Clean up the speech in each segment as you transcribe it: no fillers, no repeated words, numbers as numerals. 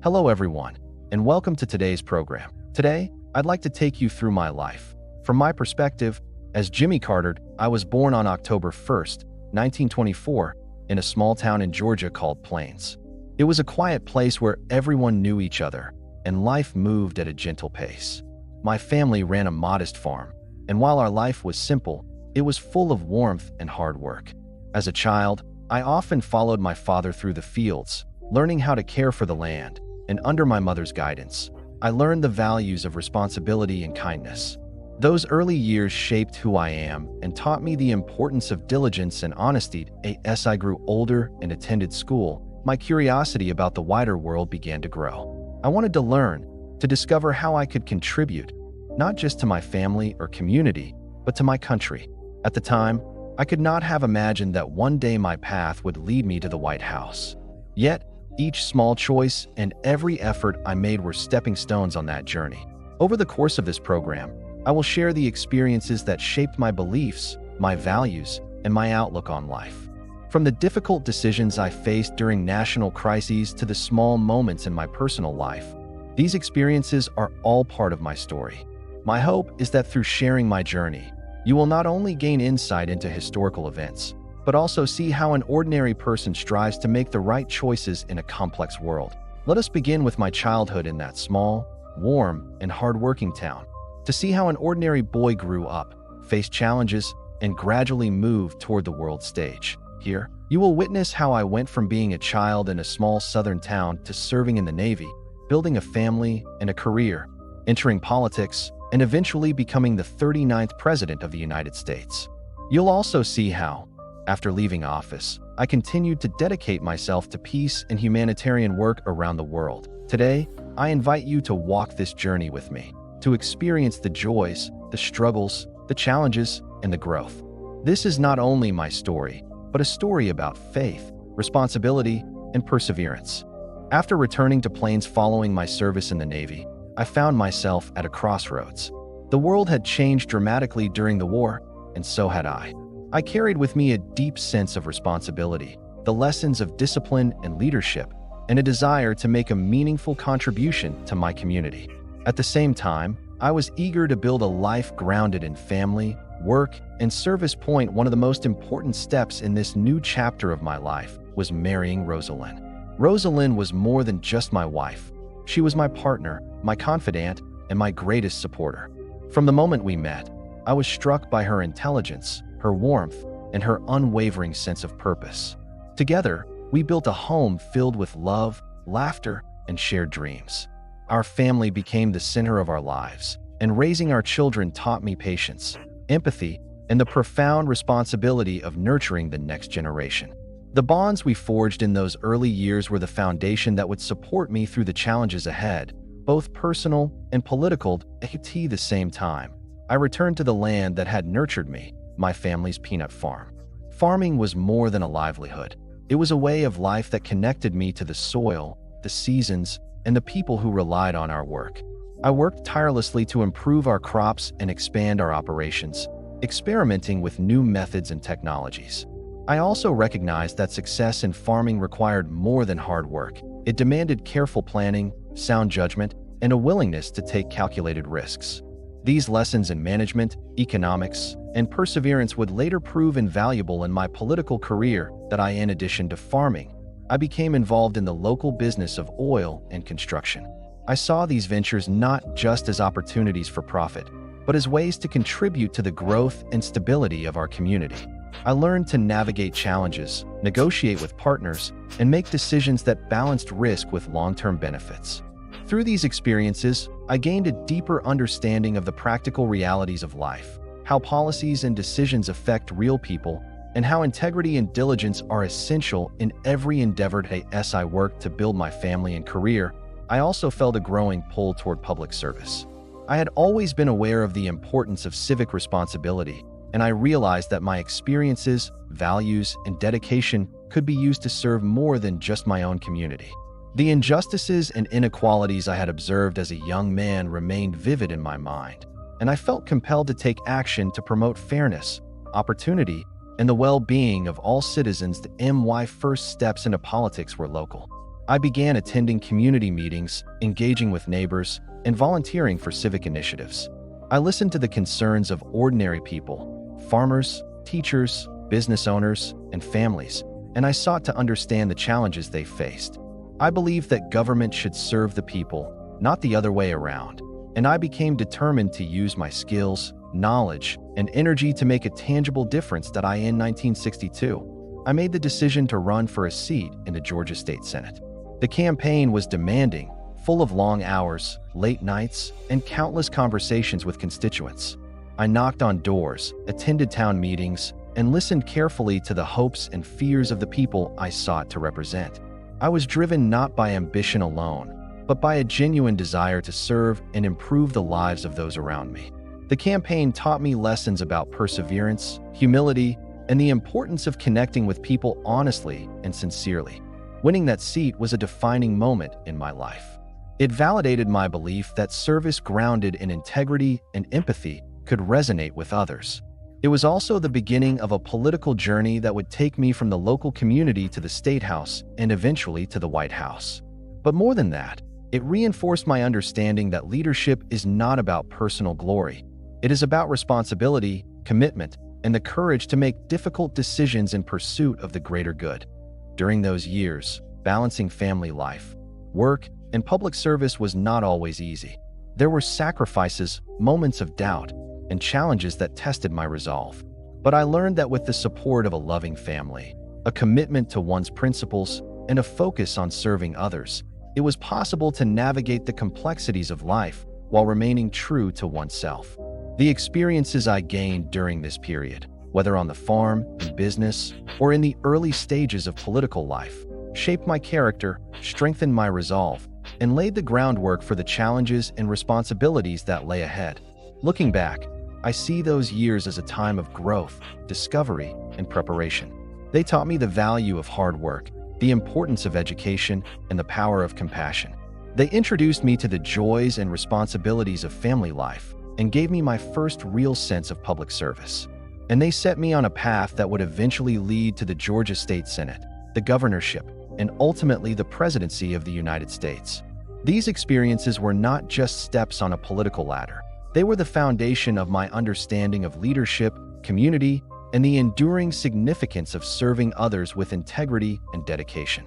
Hello everyone, and welcome to today's program. Today, I'd like to take you through my life. From my perspective, as Jimmy Carter, I was born on October 1st, 1924, in a small town in Georgia called Plains. It was a quiet place where everyone knew each other, and life moved at a gentle pace. My family ran a modest farm, and while our life was simple, it was full of warmth and hard work. As a child, I often followed my father through the fields, learning how to care for the land, and under my mother's guidance, I learned the values of responsibility and kindness. Those early years shaped who I am and taught me the importance of diligence and honesty. As I grew older and attended school, my curiosity about the wider world began to grow. I wanted to learn, to discover how I could contribute, not just to my family or community, but to my country. At the time, I could not have imagined that one day my path would lead me to the White House. Yet, each small choice and every effort I made were stepping stones on that journey. Over the course of this program, I will share the experiences that shaped my beliefs, my values, and my outlook on life. From the difficult decisions I faced during national crises to the small moments in my personal life, these experiences are all part of my story. My hope is that through sharing my journey, you will not only gain insight into historical events, but also see how an ordinary person strives to make the right choices in a complex world. Let us begin with my childhood in that small, warm, and hardworking town, to see how an ordinary boy grew up, faced challenges, and gradually moved toward the world stage. Here, you will witness how I went from being a child in a small southern town to serving in the Navy, building a family and a career, entering politics, and eventually becoming the 39th President of the United States. You'll also see how, after leaving office, I continued to dedicate myself to peace and humanitarian work around the world. Today, I invite you to walk this journey with me, to experience the joys, the struggles, the challenges, and the growth. This is not only my story, but a story about faith, responsibility, and perseverance. After returning to Plains following my service in the Navy, I found myself at a crossroads. The world had changed dramatically during the war, and so had I. I carried with me a deep sense of responsibility, the lessons of discipline and leadership, and a desire to make a meaningful contribution to my community. At the same time, I was eager to build a life grounded in family, work, and service. One of the most important steps in this new chapter of my life was marrying Rosalind. Rosalind was more than just my wife. She was my partner, my confidant, and my greatest supporter. From the moment we met, I was struck by her intelligence, her warmth, and her unwavering sense of purpose. Together, we built a home filled with love, laughter, and shared dreams. Our family became the center of our lives, and raising our children taught me patience, empathy, and the profound responsibility of nurturing the next generation. The bonds we forged in those early years were the foundation that would support me through the challenges ahead, both personal and political. At the same time, I returned to the land that had nurtured me, my family's peanut farm. Farming was more than a livelihood. It was a way of life that connected me to the soil, the seasons, and the people who relied on our work. I worked tirelessly to improve our crops and expand our operations, experimenting with new methods and technologies. I also recognized that success in farming required more than hard work. It demanded careful planning, sound judgment, and a willingness to take calculated risks. These lessons in management, economics, and perseverance would later prove invaluable in my political career. In addition to farming, I became involved in the local business of oil and construction. I saw these ventures not just as opportunities for profit, but as ways to contribute to the growth and stability of our community. I learned to navigate challenges, negotiate with partners, and make decisions that balanced risk with long-term benefits. Through these experiences, I gained a deeper understanding of the practical realities of life, how policies and decisions affect real people, and how integrity and diligence are essential in every endeavor. As I worked to build my family and career, I also felt a growing pull toward public service. I had always been aware of the importance of civic responsibility, and I realized that my experiences, values, and dedication could be used to serve more than just my own community. The injustices and inequalities I had observed as a young man remained vivid in my mind, and I felt compelled to take action to promote fairness, opportunity, and the well-being of all citizens. My first steps into politics were local. I began attending community meetings, engaging with neighbors, and volunteering for civic initiatives. I listened to the concerns of ordinary people, farmers, teachers, business owners, and families, and I sought to understand the challenges they faced. I believed that government should serve the people, not the other way around, and I became determined to use my skills, knowledge, and energy to make a tangible difference. In 1962, I made the decision to run for a seat in the Georgia State Senate. The campaign was demanding, full of long hours, late nights, and countless conversations with constituents. I knocked on doors, attended town meetings, and listened carefully to the hopes and fears of the people I sought to represent. I was driven not by ambition alone, but by a genuine desire to serve and improve the lives of those around me. The campaign taught me lessons about perseverance, humility, and the importance of connecting with people honestly and sincerely. Winning that seat was a defining moment in my life. It validated my belief that service grounded in integrity and empathy could resonate with others. It was also the beginning of a political journey that would take me from the local community to the State House and eventually to the White House. But more than that, it reinforced my understanding that leadership is not about personal glory. It is about responsibility, commitment, and the courage to make difficult decisions in pursuit of the greater good. During those years, balancing family life, work, and public service was not always easy. There were sacrifices, moments of doubt, and challenges that tested my resolve. But I learned that with the support of a loving family, a commitment to one's principles, and a focus on serving others, it was possible to navigate the complexities of life while remaining true to oneself. The experiences I gained during this period, whether on the farm, in business, or in the early stages of political life, shaped my character, strengthened my resolve, and laid the groundwork for the challenges and responsibilities that lay ahead. Looking back, I see those years as a time of growth, discovery, and preparation. They taught me the value of hard work, the importance of education, and the power of compassion. They introduced me to the joys and responsibilities of family life and gave me my first real sense of public service. And they set me on a path that would eventually lead to the Georgia State Senate, the governorship, and ultimately the presidency of the United States. These experiences were not just steps on a political ladder. They were the foundation of my understanding of leadership, community, and the enduring significance of serving others with integrity and dedication.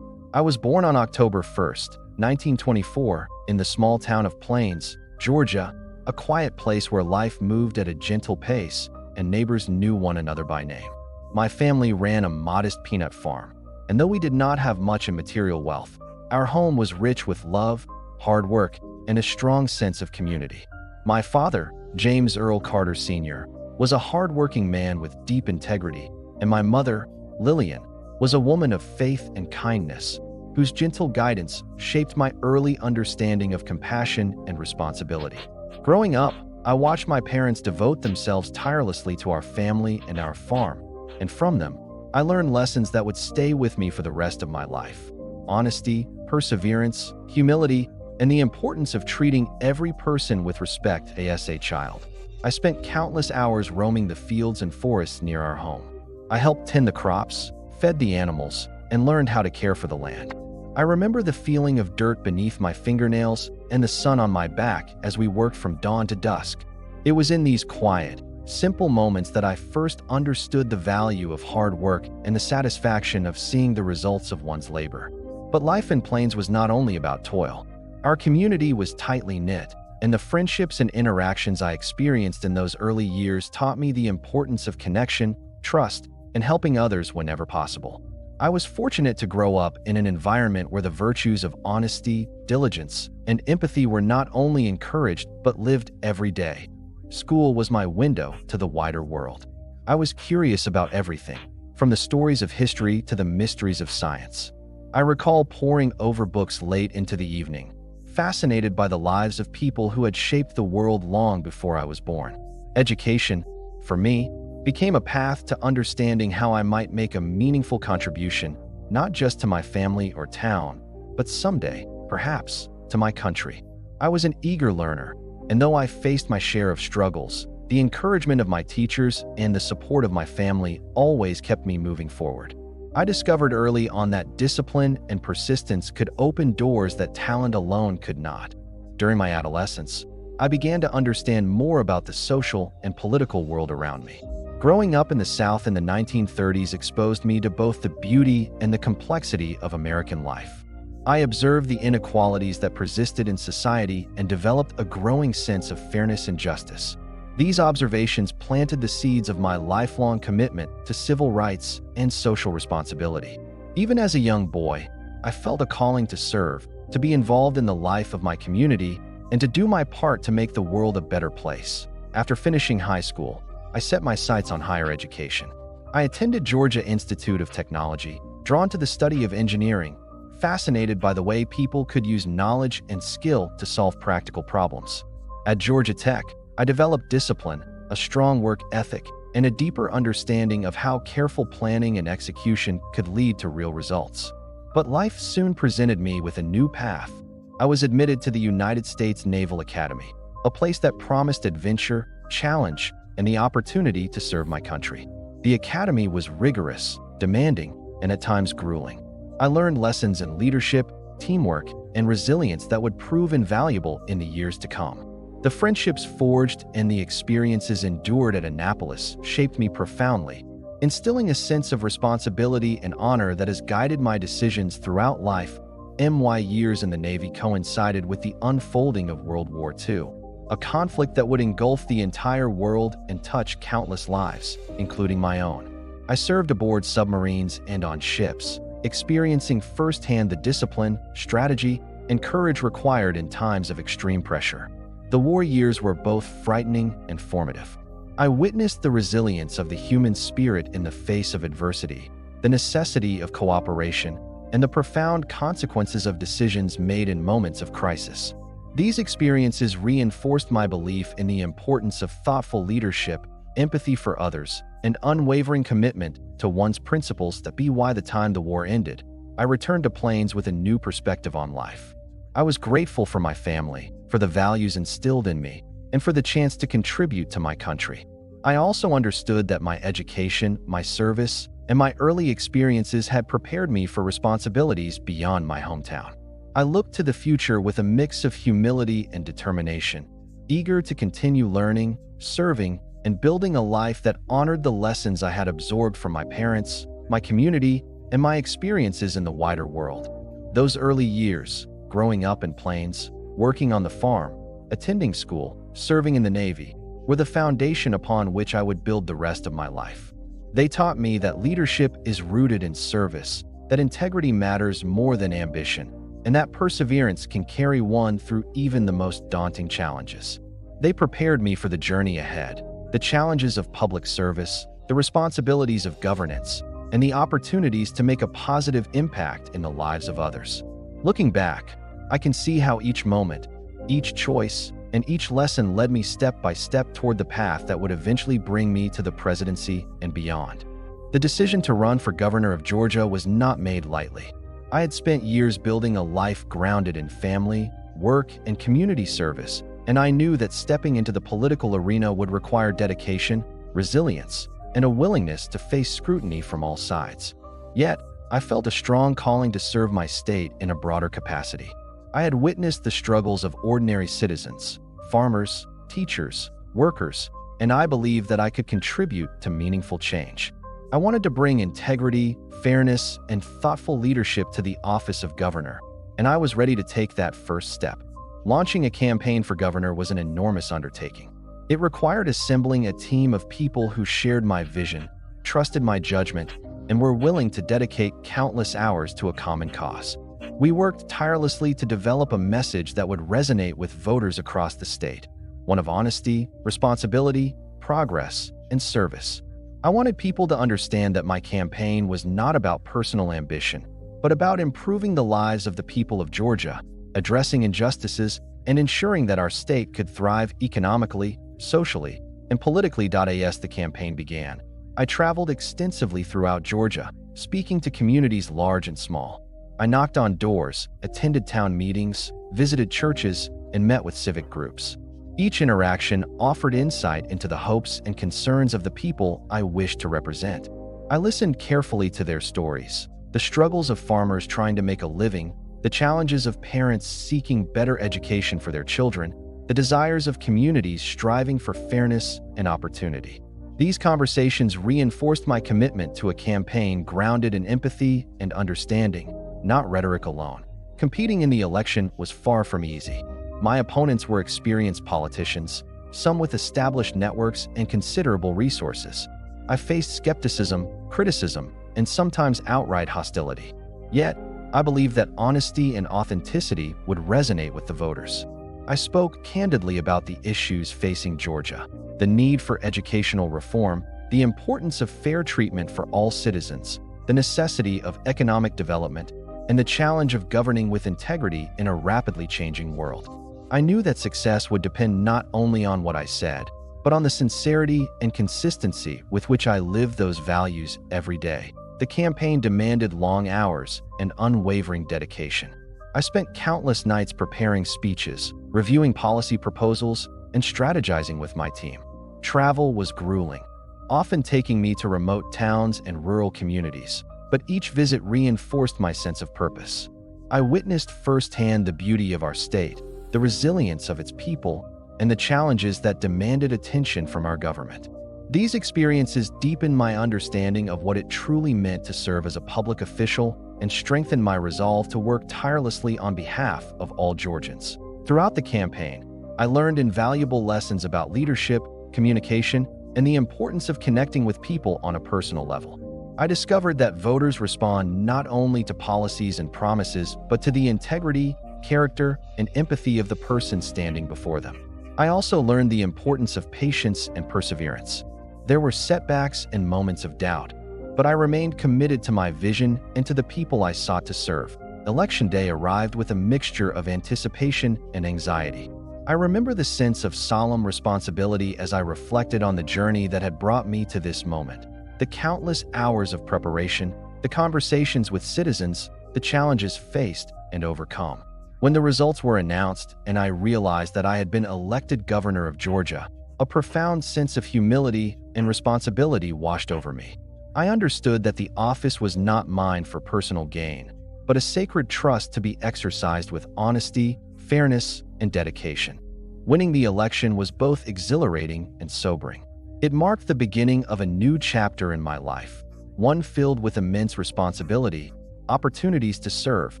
I was born on October 1st, 1924, in the small town of Plains, Georgia, a quiet place where life moved at a gentle pace and neighbors knew one another by name. My family ran a modest peanut farm, and though we did not have much in material wealth, our home was rich with love, hard work, and a strong sense of community. My father, James Earl Carter Sr., was a hard-working man with deep integrity, and my mother, Lillian, was a woman of faith and kindness, whose gentle guidance shaped my early understanding of compassion and responsibility. Growing up, I watched my parents devote themselves tirelessly to our family and our farm, and from them, I learned lessons that would stay with me for the rest of my life. Honesty, perseverance, humility, and the importance of treating every person with respect as a child. I spent countless hours roaming the fields and forests near our home. I helped tend the crops, fed the animals, and learned how to care for the land. I remember the feeling of dirt beneath my fingernails and the sun on my back as we worked from dawn to dusk. It was in these quiet, simple moments that I first understood the value of hard work and the satisfaction of seeing the results of one's labor. But life in Plains was not only about toil. Our community was tightly knit, and the friendships and interactions I experienced in those early years taught me the importance of connection, trust, and helping others whenever possible. I was fortunate to grow up in an environment where the virtues of honesty, diligence, and empathy were not only encouraged but lived every day. School was my window to the wider world. I was curious about everything, from the stories of history to the mysteries of science. I recall poring over books late into the evening, fascinated by the lives of people who had shaped the world long before I was born. Education, for me, became a path to understanding how I might make a meaningful contribution, not just to my family or town, but someday, perhaps, to my country. I was an eager learner, and though I faced my share of struggles, the encouragement of my teachers and the support of my family always kept me moving forward. I discovered early on that discipline and persistence could open doors that talent alone could not. During my adolescence, I began to understand more about the social and political world around me. Growing up in the South in the 1930s exposed me to both the beauty and the complexity of American life. I observed the inequalities that persisted in society and developed a growing sense of fairness and justice. These observations planted the seeds of my lifelong commitment to civil rights and social responsibility. Even as a young boy, I felt a calling to serve, to be involved in the life of my community, and to do my part to make the world a better place. After finishing high school, I set my sights on higher education. I attended Georgia Institute of Technology, drawn to the study of engineering, fascinated by the way people could use knowledge and skill to solve practical problems. At Georgia Tech, I developed discipline, a strong work ethic, and a deeper understanding of how careful planning and execution could lead to real results. But life soon presented me with a new path. I was admitted to the United States Naval Academy, a place that promised adventure, challenge, and the opportunity to serve my country. The academy was rigorous, demanding, and at times grueling. I learned lessons in leadership, teamwork, and resilience that would prove invaluable in the years to come. The friendships forged and the experiences endured at Annapolis shaped me profoundly, instilling a sense of responsibility and honor that has guided my decisions throughout life. My years in the Navy coincided with the unfolding of World War II, a conflict that would engulf the entire world and touch countless lives, including my own. I served aboard submarines and on ships, experiencing firsthand the discipline, strategy, and courage required in times of extreme pressure. The war years were both frightening and formative. I witnessed the resilience of the human spirit in the face of adversity, the necessity of cooperation, and the profound consequences of decisions made in moments of crisis. These experiences reinforced my belief in the importance of thoughtful leadership, empathy for others, and unwavering commitment to one's principles. By the time the war ended, I returned to Plains with a new perspective on life. I was grateful for my family, for the values instilled in me, and for the chance to contribute to my country. I also understood that my education, my service, and my early experiences had prepared me for responsibilities beyond my hometown. I looked to the future with a mix of humility and determination, eager to continue learning, serving, and building a life that honored the lessons I had absorbed from my parents, my community, and my experiences in the wider world. Those early years, growing up in Plains, working on the farm, attending school, serving in the Navy, were the foundation upon which I would build the rest of my life. They taught me that leadership is rooted in service, that integrity matters more than ambition, and that perseverance can carry one through even the most daunting challenges. They prepared me for the journey ahead, the challenges of public service, the responsibilities of governance, and the opportunities to make a positive impact in the lives of others. Looking back, I can see how each moment, each choice, and each lesson led me step by step toward the path that would eventually bring me to the presidency and beyond. The decision to run for governor of Georgia was not made lightly. I had spent years building a life grounded in family, work, and community service, and I knew that stepping into the political arena would require dedication, resilience, and a willingness to face scrutiny from all sides. Yet, I felt a strong calling to serve my state in a broader capacity. I had witnessed the struggles of ordinary citizens, farmers, teachers, workers, and I believed that I could contribute to meaningful change. I wanted to bring integrity, fairness, and thoughtful leadership to the office of governor, and I was ready to take that first step. Launching a campaign for governor was an enormous undertaking. It required assembling a team of people who shared my vision, trusted my judgment, and were willing to dedicate countless hours to a common cause. We worked tirelessly to develop a message that would resonate with voters across the state, one of honesty, responsibility, progress, and service. I wanted people to understand that my campaign was not about personal ambition, but about improving the lives of the people of Georgia, addressing injustices, and ensuring that our state could thrive economically, socially, and politically. As the campaign began, I traveled extensively throughout Georgia, speaking to communities large and small. I knocked on doors, attended town meetings, visited churches, and met with civic groups. Each interaction offered insight into the hopes and concerns of the people I wished to represent. I listened carefully to their stories, the struggles of farmers trying to make a living, the challenges of parents seeking better education for their children, the desires of communities striving for fairness and opportunity. These conversations reinforced my commitment to a campaign grounded in empathy and understanding, not rhetoric alone. Competing in the election was far from easy. My opponents were experienced politicians, some with established networks and considerable resources. I faced skepticism, criticism, and sometimes outright hostility. Yet, I believed that honesty and authenticity would resonate with the voters. I spoke candidly about the issues facing Georgia, the need for educational reform, the importance of fair treatment for all citizens, the necessity of economic development, and the challenge of governing with integrity in a rapidly changing world. I knew that success would depend not only on what I said, but on the sincerity and consistency with which I lived those values every day. The campaign demanded long hours and unwavering dedication. I spent countless nights preparing speeches, reviewing policy proposals, and strategizing with my team. Travel was grueling, often taking me to remote towns and rural communities, but each visit reinforced my sense of purpose. I witnessed firsthand the beauty of our state, the resilience of its people, and the challenges that demanded attention from our government. These experiences deepened my understanding of what it truly meant to serve as a public official and strengthened my resolve to work tirelessly on behalf of all Georgians. Throughout the campaign, I learned invaluable lessons about leadership, communication, and the importance of connecting with people on a personal level. I discovered that voters respond not only to policies and promises, but to the integrity, character, and empathy of the person standing before them. I also learned the importance of patience and perseverance. There were setbacks and moments of doubt, but I remained committed to my vision and to the people I sought to serve. Election day arrived with a mixture of anticipation and anxiety. I remember the sense of solemn responsibility as I reflected on the journey that had brought me to this moment. The countless hours of preparation, the conversations with citizens, the challenges faced and overcome. When the results were announced and I realized that I had been elected governor of Georgia, a profound sense of humility and responsibility washed over me. I understood that the office was not mine for personal gain, but a sacred trust to be exercised with honesty, fairness, and dedication. Winning the election was both exhilarating and sobering. It marked the beginning of a new chapter in my life, one filled with immense responsibility, opportunities to serve,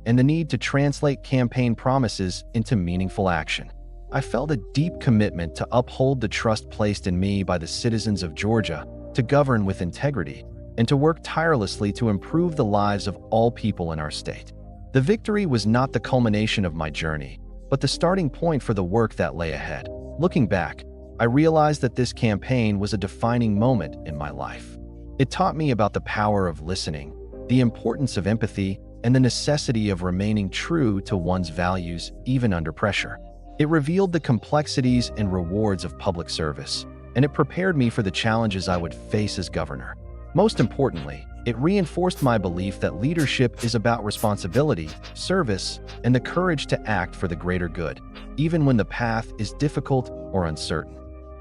and the need to translate campaign promises into meaningful action. I felt a deep commitment to uphold the trust placed in me by the citizens of Georgia, to govern with integrity, and to work tirelessly to improve the lives of all people in our state. The victory was not the culmination of my journey, but the starting point for the work that lay ahead. Looking back, I realized that this campaign was a defining moment in my life. It taught me about the power of listening, the importance of empathy, and the necessity of remaining true to one's values even under pressure. It revealed the complexities and rewards of public service, and it prepared me for the challenges I would face as governor. Most importantly, it reinforced my belief that leadership is about responsibility, service, and the courage to act for the greater good, even when the path is difficult or uncertain.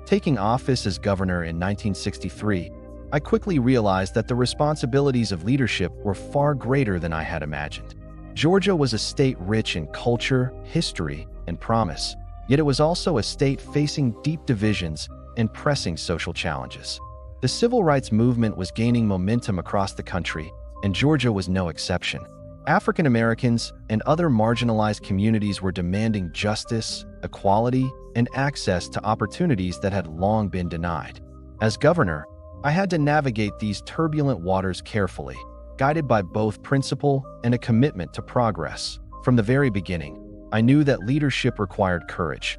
Taking office as governor in 1963, I quickly realized that the responsibilities of leadership were far greater than I had imagined. Georgia was a state rich in culture, history, and promise, yet it was also a state facing deep divisions and pressing social challenges. The civil rights movement was gaining momentum across the country, and Georgia was no exception. African Americans and other marginalized communities were demanding justice, equality, and access to opportunities that had long been denied. As governor, I had to navigate these turbulent waters carefully, guided by both principle and a commitment to progress. From the very beginning, I knew that leadership required courage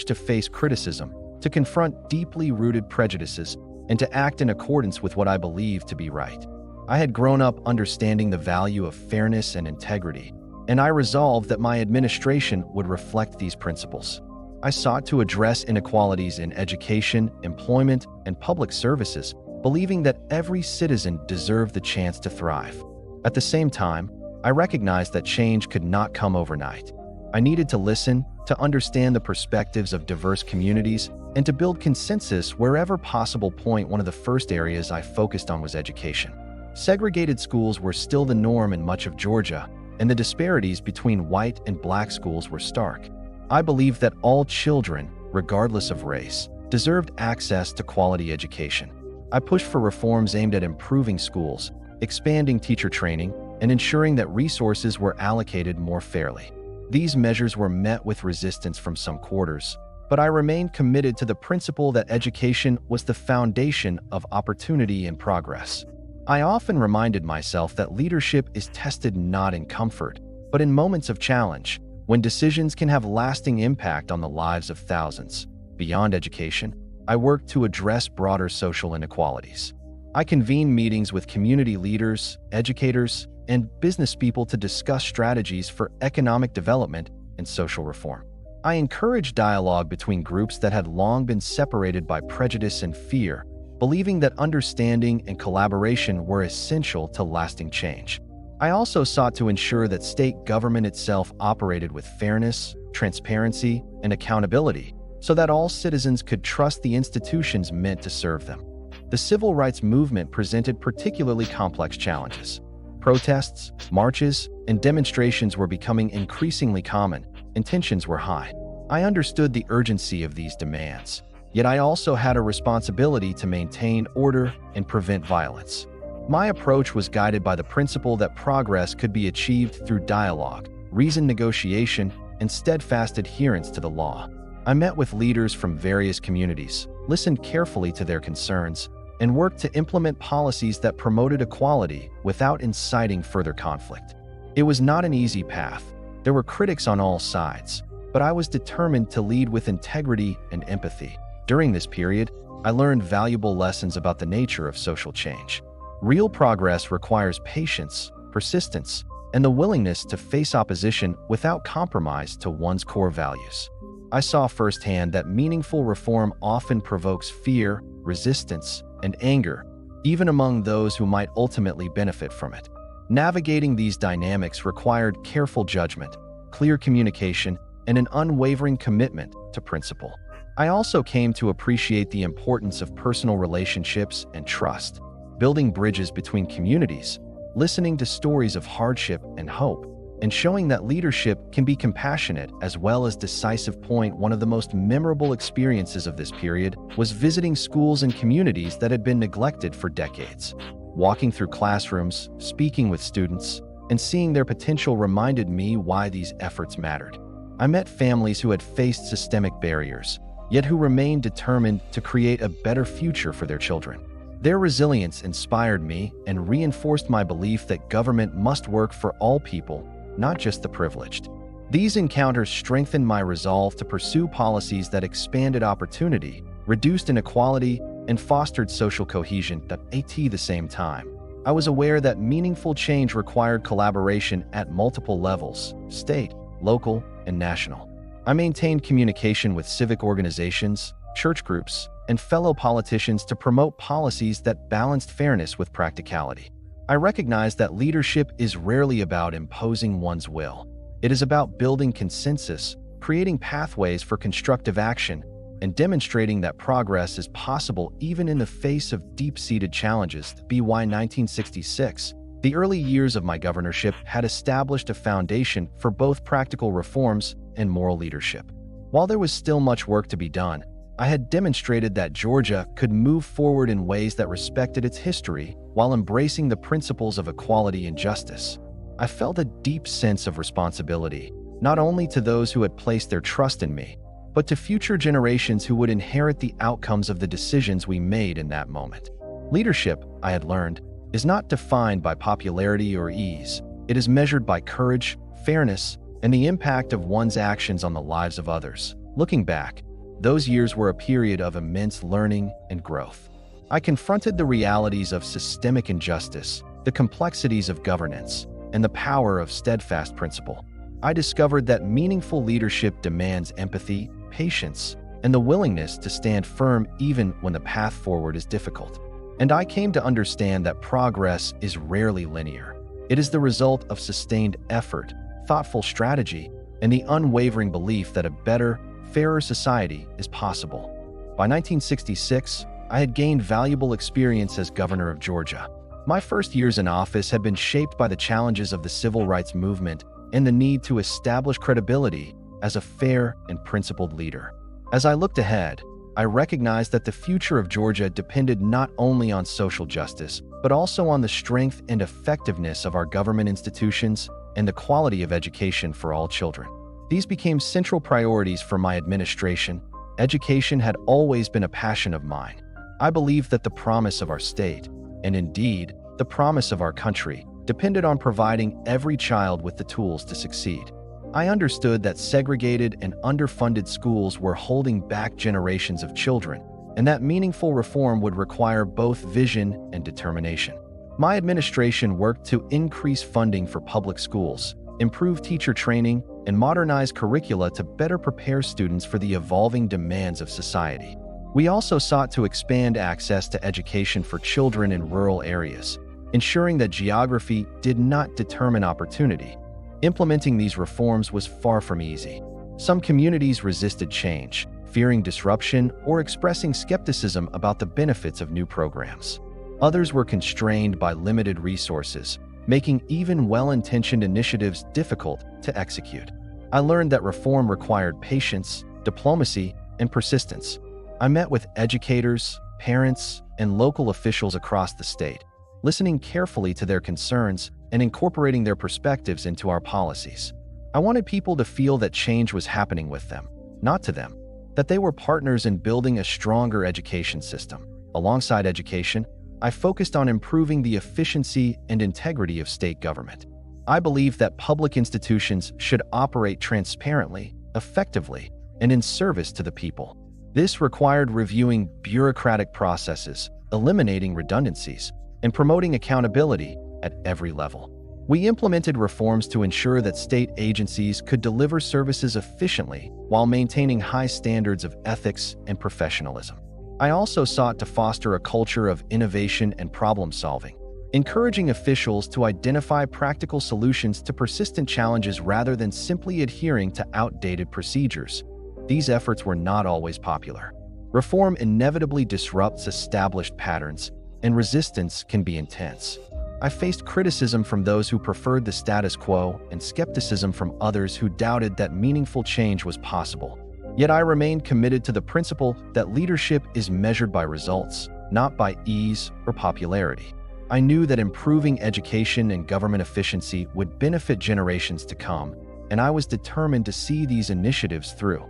to face criticism, to confront deeply rooted prejudices, and to act in accordance with what I believed to be right. I had grown up understanding the value of fairness and integrity, and I resolved that my administration would reflect these principles. I sought to address inequalities in education, employment, and public services, believing that every citizen deserved the chance to thrive. At the same time, I recognized that change could not come overnight. I needed to listen, to understand the perspectives of diverse communities, and to build consensus wherever possible. One of the first areas I focused on was education. Segregated schools were still the norm in much of Georgia, and the disparities between white and black schools were stark. I believed that all children, regardless of race, deserved access to quality education. I pushed for reforms aimed at improving schools, expanding teacher training, and ensuring that resources were allocated more fairly. These measures were met with resistance from some quarters, but I remained committed to the principle that education was the foundation of opportunity and progress. I often reminded myself that leadership is tested not in comfort, but in moments of challenge, when decisions can have lasting impact on the lives of thousands. Beyond education, I worked to address broader social inequalities. I convened meetings with community leaders, educators, and business people to discuss strategies for economic development and social reform. I encouraged dialogue between groups that had long been separated by prejudice and fear, believing that understanding and collaboration were essential to lasting change. I also sought to ensure that state government itself operated with fairness, transparency, and accountability, so that all citizens could trust the institutions meant to serve them. The civil rights movement presented particularly complex challenges. Protests, marches, and demonstrations were becoming increasingly common, and tensions were high. I understood the urgency of these demands, yet I also had a responsibility to maintain order and prevent violence. My approach was guided by the principle that progress could be achieved through dialogue, reasoned negotiation, and steadfast adherence to the law. I met with leaders from various communities, listened carefully to their concerns, and worked to implement policies that promoted equality without inciting further conflict. It was not an easy path. There were critics on all sides, but I was determined to lead with integrity and empathy. During this period, I learned valuable lessons about the nature of social change. Real progress requires patience, persistence, and the willingness to face opposition without compromise to one's core values. I saw firsthand that meaningful reform often provokes fear, resistance, and anger, even among those who might ultimately benefit from it. Navigating these dynamics required careful judgment, clear communication, and an unwavering commitment to principle. I also came to appreciate the importance of personal relationships and trust, building bridges between communities, listening to stories of hardship and hope, and showing that leadership can be compassionate as well as decisive. One of the most memorable experiences of this period was visiting schools and communities that had been neglected for decades. Walking through classrooms, speaking with students, and seeing their potential reminded me why these efforts mattered. I met families who had faced systemic barriers, yet who remained determined to create a better future for their children. Their resilience inspired me and reinforced my belief that government must work for all people, not just the privileged. These encounters strengthened my resolve to pursue policies that expanded opportunity, reduced inequality, and fostered social cohesion at the same time. I was aware that meaningful change required collaboration at multiple levels: state, local, and national. I maintained communication with civic organizations, church groups, and fellow politicians to promote policies that balanced fairness with practicality. I recognize that leadership is rarely about imposing one's will. It is about building consensus, creating pathways for constructive action, and demonstrating that progress is possible even in the face of deep-seated challenges. By 1966, the early years of my governorship had established a foundation for both practical reforms and moral leadership. While there was still much work to be done, I had demonstrated that Georgia could move forward in ways that respected its history while embracing the principles of equality and justice. I felt a deep sense of responsibility, not only to those who had placed their trust in me, but to future generations who would inherit the outcomes of the decisions we made in that moment. Leadership, I had learned, is not defined by popularity or ease. It is measured by courage, fairness, and the impact of one's actions on the lives of others. Looking back, those years were a period of immense learning and growth. I confronted the realities of systemic injustice, the complexities of governance, and the power of steadfast principle. I discovered that meaningful leadership demands empathy, patience, and the willingness to stand firm even when the path forward is difficult. And I came to understand that progress is rarely linear. It is the result of sustained effort, thoughtful strategy, and the unwavering belief that a better, fairer society is possible. By 1966, I had gained valuable experience as governor of Georgia. My first years in office had been shaped by the challenges of the civil rights movement and the need to establish credibility as a fair and principled leader. As I looked ahead, I recognized that the future of Georgia depended not only on social justice, but also on the strength and effectiveness of our government institutions and the quality of education for all children. These became central priorities for my administration. Education had always been a passion of mine. I believed that the promise of our state, and indeed, the promise of our country, depended on providing every child with the tools to succeed. I understood that segregated and underfunded schools were holding back generations of children, and that meaningful reform would require both vision and determination. My administration worked to increase funding for public schools, improve teacher training, and modernize curricula to better prepare students for the evolving demands of society. We also sought to expand access to education for children in rural areas, ensuring that geography did not determine opportunity. Implementing these reforms was far from easy. Some communities resisted change, fearing disruption or expressing skepticism about the benefits of new programs. Others were constrained by limited resources, making even well-intentioned initiatives difficult to execute. I learned that reform required patience, diplomacy, and persistence. I met with educators, parents, and local officials across the state, listening carefully to their concerns and incorporating their perspectives into our policies. I wanted people to feel that change was happening with them, not to them, that they were partners in building a stronger education system. Alongside education, I focused on improving the efficiency and integrity of state government. I believe that public institutions should operate transparently, effectively, and in service to the people. This required reviewing bureaucratic processes, eliminating redundancies, and promoting accountability at every level. We implemented reforms to ensure that state agencies could deliver services efficiently while maintaining high standards of ethics and professionalism. I also sought to foster a culture of innovation and problem-solving, encouraging officials to identify practical solutions to persistent challenges rather than simply adhering to outdated procedures. These efforts were not always popular. Reform inevitably disrupts established patterns, and resistance can be intense. I faced criticism from those who preferred the status quo and skepticism from others who doubted that meaningful change was possible. Yet I remained committed to the principle that leadership is measured by results, not by ease or popularity. I knew that improving education and government efficiency would benefit generations to come, and I was determined to see these initiatives through.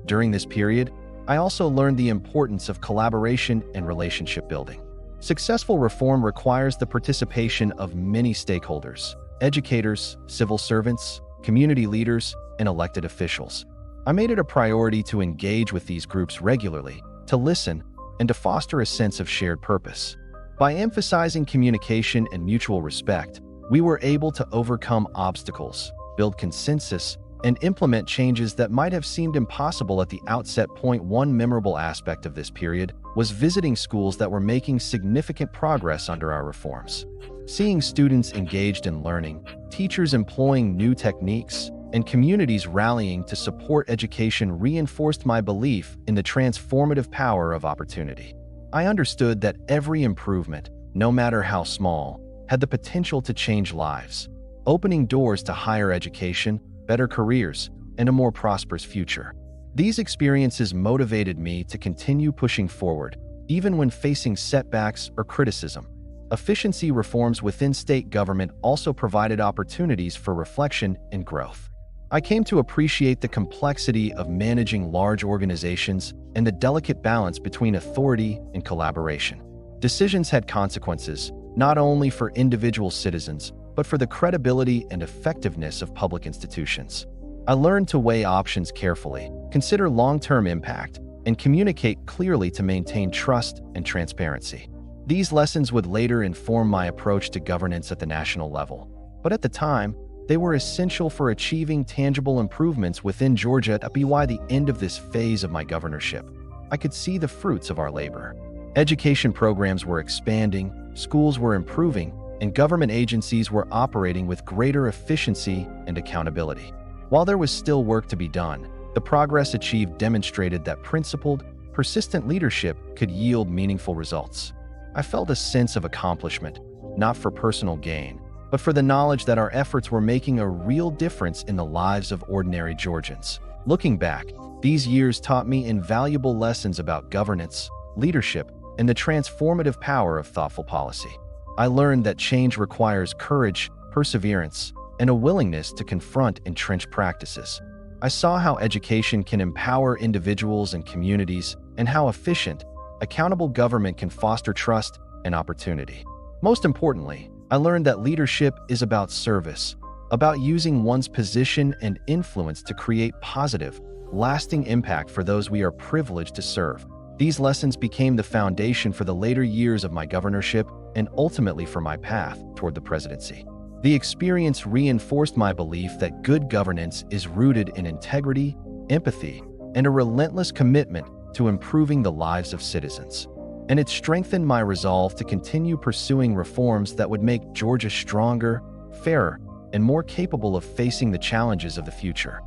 During this period, I also learned the importance of collaboration and relationship building. Successful reform requires the participation of many stakeholders: educators, civil servants, community leaders, and elected officials. I made it a priority to engage with these groups regularly, to listen, and to foster a sense of shared purpose. By emphasizing communication and mutual respect, we were able to overcome obstacles, build consensus, and implement changes that might have seemed impossible at the outset. One memorable aspect of this period was visiting schools that were making significant progress under our reforms. Seeing students engaged in learning, teachers employing new techniques, and communities rallying to support education reinforced my belief in the transformative power of opportunity. I understood that every improvement, no matter how small, had the potential to change lives, opening doors to higher education, better careers, and a more prosperous future. These experiences motivated me to continue pushing forward, even when facing setbacks or criticism. Efficiency reforms within state government also provided opportunities for reflection and growth. I came to appreciate the complexity of managing large organizations and the delicate balance between authority and collaboration. Decisions had consequences, not only for individual citizens, but for the credibility and effectiveness of public institutions. I learned to weigh options carefully, consider long-term impact, and communicate clearly to maintain trust and transparency. These lessons would later inform my approach to governance at the national level, but at the time, they were essential for achieving tangible improvements within Georgia. By the end of this phase of my governorship, I could see the fruits of our labor. Education programs were expanding, schools were improving, and government agencies were operating with greater efficiency and accountability. While there was still work to be done, the progress achieved demonstrated that principled, persistent leadership could yield meaningful results. I felt a sense of accomplishment, not for personal gain, but for the knowledge that our efforts were making a real difference in the lives of ordinary Georgians. Looking back, these years taught me invaluable lessons about governance, leadership, and the transformative power of thoughtful policy. I learned that change requires courage, perseverance, and a willingness to confront entrenched practices. I saw how education can empower individuals and communities, and how efficient, accountable government can foster trust and opportunity. Most importantly, I learned that leadership is about service, about using one's position and influence to create positive, lasting impact for those we are privileged to serve. These lessons became the foundation for the later years of my governorship and ultimately for my path toward the presidency. The experience reinforced my belief that good governance is rooted in integrity, empathy, and a relentless commitment to improving the lives of citizens. And it strengthened my resolve to continue pursuing reforms that would make Georgia stronger, fairer, and more capable of facing the challenges of the future.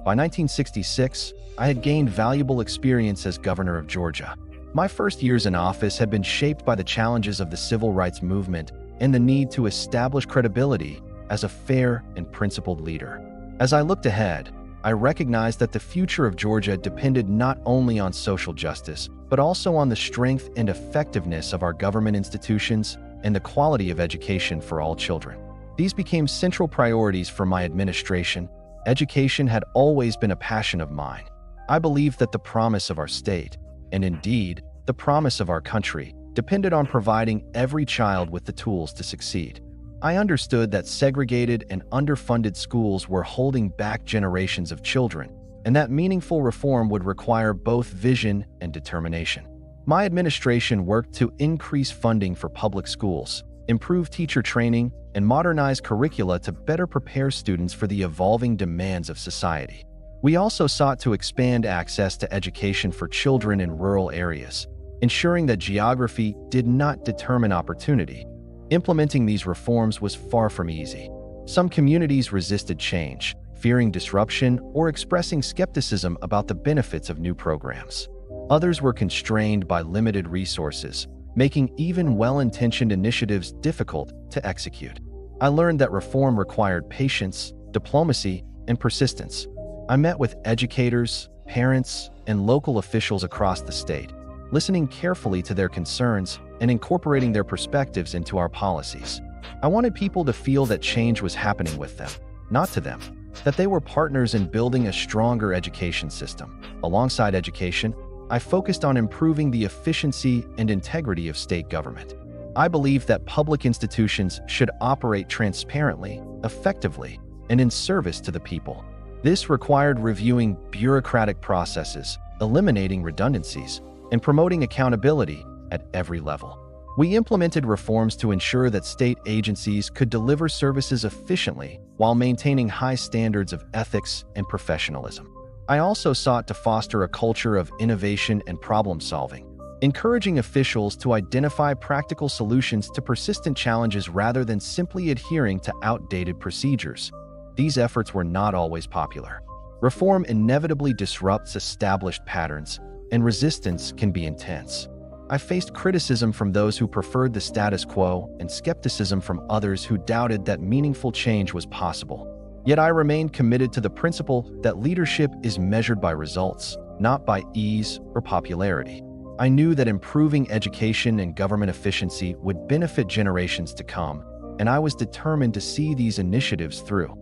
By 1966, I had gained valuable experience as governor of Georgia. My first years in office had been shaped by the challenges of the civil rights movement and the need to establish credibility as a fair and principled leader. As I looked ahead, I recognized that the future of Georgia depended not only on social justice, but also on the strength and effectiveness of our government institutions and the quality of education for all children. These became central priorities for my administration. Education had always been a passion of mine. I believed that the promise of our state, and indeed, the promise of our country, depended on providing every child with the tools to succeed. I understood that segregated and underfunded schools were holding back generations of children, and that meaningful reform would require both vision and determination. My administration worked to increase funding for public schools, improve teacher training, and modernize curricula to better prepare students for the evolving demands of society. We also sought to expand access to education for children in rural areas, ensuring that geography did not determine opportunity. Implementing these reforms was far from easy. Some communities resisted change, fearing disruption or expressing skepticism about the benefits of new programs. Others were constrained by limited resources, making even well-intentioned initiatives difficult to execute. I learned that reform required patience, diplomacy, and persistence. I met with educators, parents, and local officials across the state, listening carefully to their concerns and incorporating their perspectives into our policies. I wanted people to feel that change was happening with them, not to them, that they were partners in building a stronger education system. Alongside education, I focused on improving the efficiency and integrity of state government. I believe that public institutions should operate transparently, effectively, and in service to the people. This required reviewing bureaucratic processes, eliminating redundancies, and promoting accountability at every level. We implemented reforms to ensure that state agencies could deliver services efficiently while maintaining high standards of ethics and professionalism. I also sought to foster a culture of innovation and problem-solving, encouraging officials to identify practical solutions to persistent challenges rather than simply adhering to outdated procedures. These efforts were not always popular. Reform inevitably disrupts established patterns, and resistance can be intense. I faced criticism from those who preferred the status quo and skepticism from others who doubted that meaningful change was possible. Yet I remained committed to the principle that leadership is measured by results, not by ease or popularity. I knew that improving education and government efficiency would benefit generations to come, and I was determined to see these initiatives through.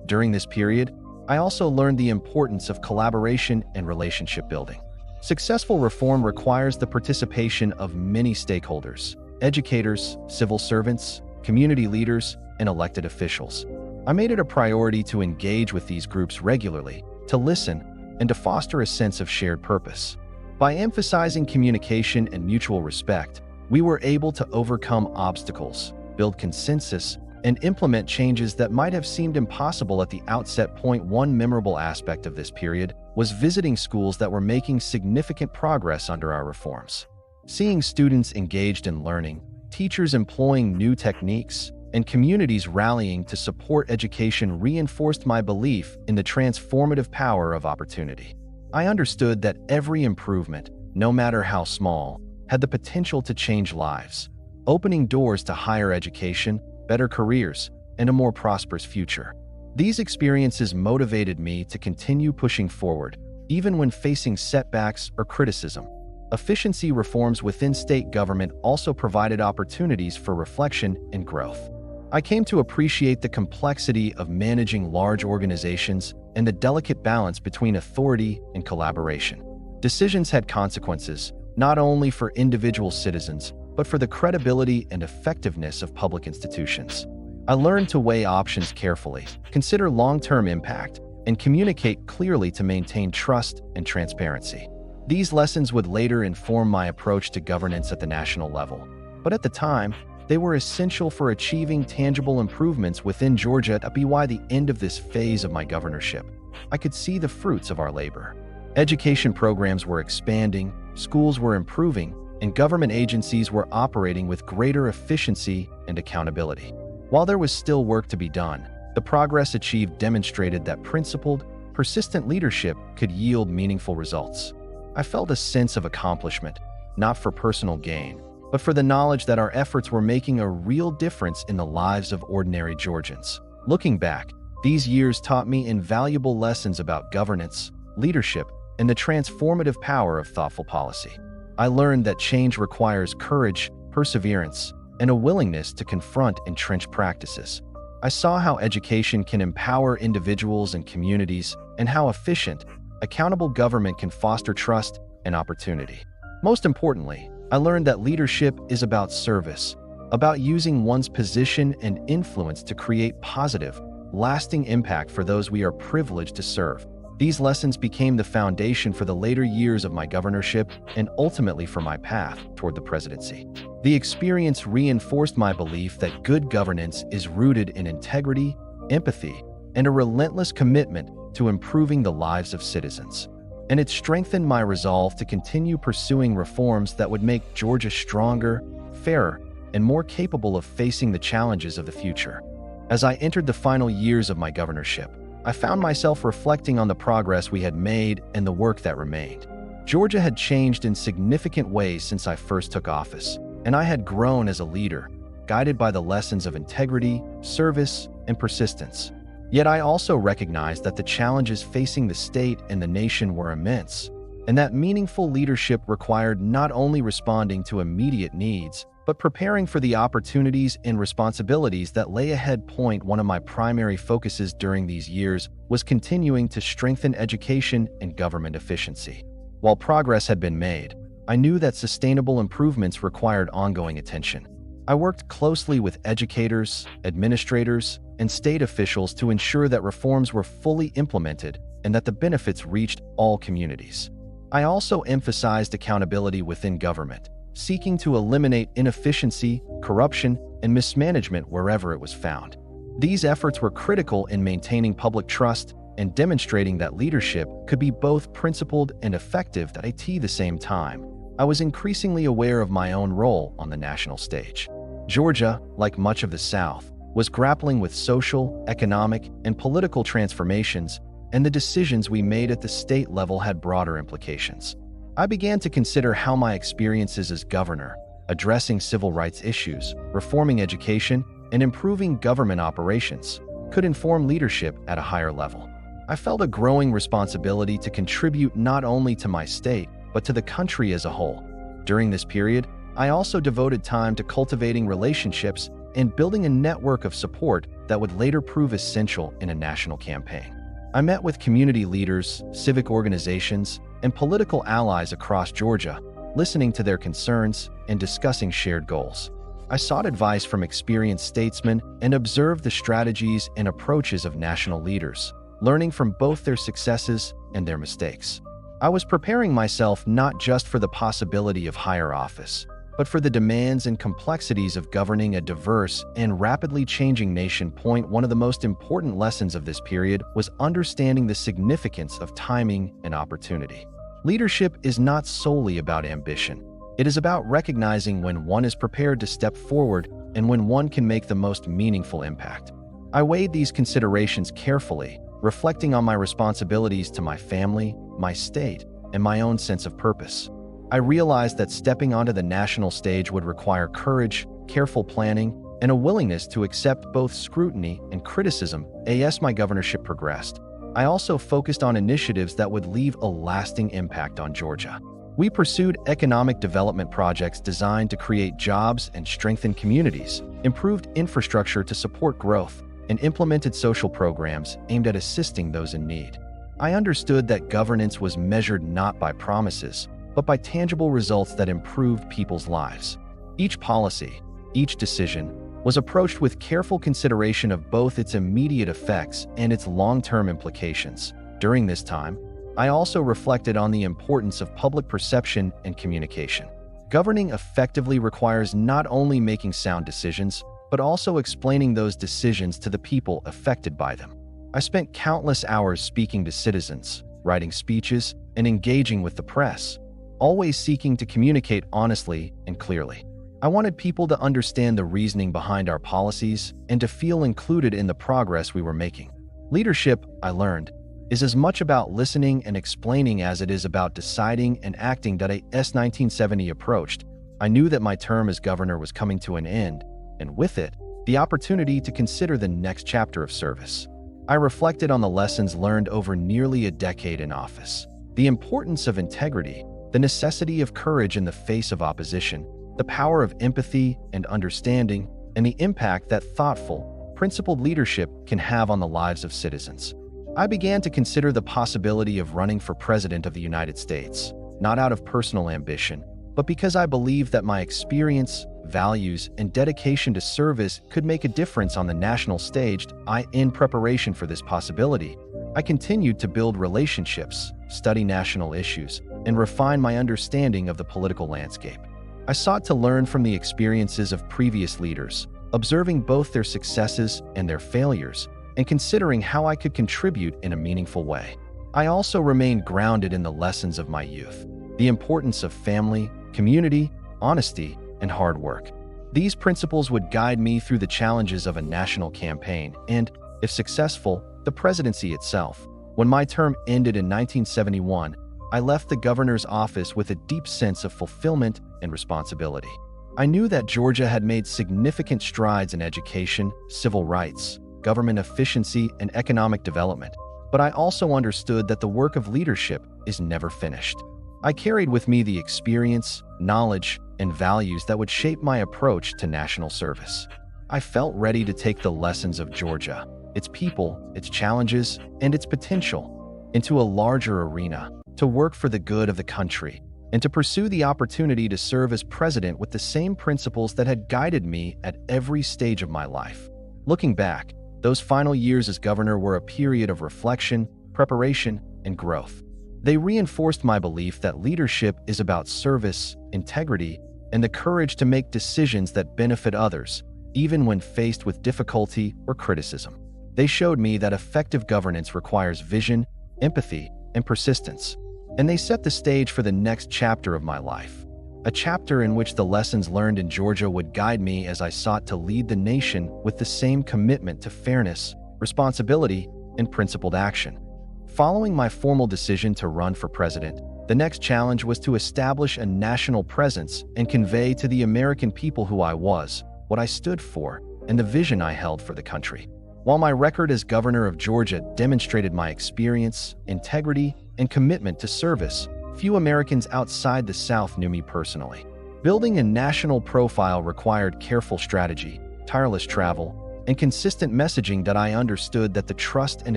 During this period, I also learned the importance of collaboration and relationship building. Successful reform requires the participation of many stakeholders: educators, civil servants, community leaders, and elected officials. I made it a priority to engage with these groups regularly, to listen, and to foster a sense of shared purpose. By emphasizing communication and mutual respect, we were able to overcome obstacles, build consensus, and implement changes that might have seemed impossible at the outset. One memorable aspect of this period was visiting schools that were making significant progress under our reforms. Seeing students engaged in learning, teachers employing new techniques, and communities rallying to support education reinforced my belief in the transformative power of opportunity. I understood that every improvement, no matter how small, had the potential to change lives, opening doors to higher education, better careers, and a more prosperous future. These experiences motivated me to continue pushing forward, even when facing setbacks or criticism. Efficiency reforms within state government also provided opportunities for reflection and growth. I came to appreciate the complexity of managing large organizations and the delicate balance between authority and collaboration. Decisions had consequences, not only for individual citizens, but for the credibility and effectiveness of public institutions. I learned to weigh options carefully, consider long-term impact, and communicate clearly to maintain trust and transparency. These lessons would later inform my approach to governance at the national level, but at the time, they were essential for achieving tangible improvements within Georgia. By the end of this phase of my governorship, I could see the fruits of our labor. Education programs were expanding, schools were improving, and government agencies were operating with greater efficiency and accountability. While there was still work to be done, the progress achieved demonstrated that principled, persistent leadership could yield meaningful results. I felt a sense of accomplishment, not for personal gain, but for the knowledge that our efforts were making a real difference in the lives of ordinary Georgians. Looking back, these years taught me invaluable lessons about governance, leadership, and the transformative power of thoughtful policy. I learned that change requires courage, perseverance, and a willingness to confront entrenched practices. I saw how education can empower individuals and communities, and how efficient, accountable government can foster trust and opportunity. Most importantly, I learned that leadership is about service, about using one's position and influence to create positive, lasting impact for those we are privileged to serve. These lessons became the foundation for the later years of my governorship and ultimately for my path toward the presidency. The experience reinforced my belief that good governance is rooted in integrity, empathy, and a relentless commitment to improving the lives of citizens. And it strengthened my resolve to continue pursuing reforms that would make Georgia stronger, fairer, and more capable of facing the challenges of the future. As I entered the final years of my governorship, I found myself reflecting on the progress we had made and the work that remained. Georgia had changed in significant ways since I first took office, and I had grown as a leader, guided by the lessons of integrity, service, and persistence. Yet I also recognized that the challenges facing the state and the nation were immense, and that meaningful leadership required not only responding to immediate needs, but preparing for the opportunities and responsibilities that lay ahead. One of my primary focuses during these years was continuing to strengthen education and government efficiency. While progress had been made, I knew that sustainable improvements required ongoing attention. I worked closely with educators, administrators, and state officials to ensure that reforms were fully implemented and that the benefits reached all communities. I also emphasized accountability within government, seeking to eliminate inefficiency, corruption, and mismanagement wherever it was found. These efforts were critical in maintaining public trust and demonstrating that leadership could be both principled and effective at the same time. I was increasingly aware of my own role on the national stage. Georgia, like much of the South, was grappling with social, economic, and political transformations, and the decisions we made at the state level had broader implications. I began to consider how my experiences as governor, addressing civil rights issues, reforming education, and improving government operations, could inform leadership at a higher level. I felt a growing responsibility to contribute not only to my state, but to the country as a whole. During this period, I also devoted time to cultivating relationships and building a network of support that would later prove essential in a national campaign. I met with community leaders, civic organizations, and political allies across Georgia, listening to their concerns and discussing shared goals. I sought advice from experienced statesmen and observed the strategies and approaches of national leaders, learning from both their successes and their mistakes. I was preparing myself not just for the possibility of higher office, but for the demands and complexities of governing a diverse and rapidly changing nation. One of the most important lessons of this period was understanding the significance of timing and opportunity. Leadership is not solely about ambition. It is about recognizing when one is prepared to step forward and when one can make the most meaningful impact. I weighed these considerations carefully, reflecting on my responsibilities to my family, my state, and my own sense of purpose. I realized that stepping onto the national stage would require courage, careful planning, and a willingness to accept both scrutiny and criticism as my governorship progressed. I also focused on initiatives that would leave a lasting impact on Georgia. We pursued economic development projects designed to create jobs and strengthen communities, improved infrastructure to support growth, and implemented social programs aimed at assisting those in need. I understood that governance was measured not by promises, but by tangible results that improved people's lives. Each policy, each decision, was approached with careful consideration of both its immediate effects and its long-term implications. During this time, I also reflected on the importance of public perception and communication. Governing effectively requires not only making sound decisions, but also explaining those decisions to the people affected by them. I spent countless hours speaking to citizens, writing speeches, and engaging with the press, always seeking to communicate honestly and clearly. I wanted people to understand the reasoning behind our policies and to feel included in the progress we were making. Leadership, I learned, is as much about listening and explaining as it is about deciding and acting. As 1970 approached, I knew that my term as governor was coming to an end, and with it, the opportunity to consider the next chapter of service. I reflected on the lessons learned over nearly a decade in office, the importance of integrity, the necessity of courage in the face of opposition, the power of empathy and understanding, and the impact that thoughtful, principled leadership can have on the lives of citizens. I began to consider the possibility of running for President of the United States, not out of personal ambition, but because I believed that my experience, values, and dedication to service could make a difference on the national stage. In preparation for this possibility, I continued to build relationships, study national issues, and refine my understanding of the political landscape. I sought to learn from the experiences of previous leaders, observing both their successes and their failures, and considering how I could contribute in a meaningful way. I also remained grounded in the lessons of my youth, the importance of family, community, honesty, and hard work. These principles would guide me through the challenges of a national campaign and, if successful, the presidency itself. When my term ended in 1971, I left the governor's office with a deep sense of fulfillment and responsibility. I knew that Georgia had made significant strides in education, civil rights, government efficiency, and economic development, but I also understood that the work of leadership is never finished. I carried with me the experience, knowledge, and values that would shape my approach to national service. I felt ready to take the lessons of Georgia, its people, its challenges, and its potential into a larger arena, to work for the good of the country, and to pursue the opportunity to serve as president with the same principles that had guided me at every stage of my life. Looking back, those final years as governor were a period of reflection, preparation, and growth. They reinforced my belief that leadership is about service, integrity, and the courage to make decisions that benefit others, even when faced with difficulty or criticism. They showed me that effective governance requires vision, empathy, and persistence, and they set the stage for the next chapter of my life, a chapter in which the lessons learned in Georgia would guide me as I sought to lead the nation with the same commitment to fairness, responsibility, and principled action. Following my formal decision to run for president, the next challenge was to establish a national presence and convey to the American people who I was, what I stood for, and the vision I held for the country. While my record as governor of Georgia demonstrated my experience, integrity, and commitment to service, few Americans outside the South knew me personally. Building a national profile required careful strategy, tireless travel, and consistent messaging that I understood that the trust and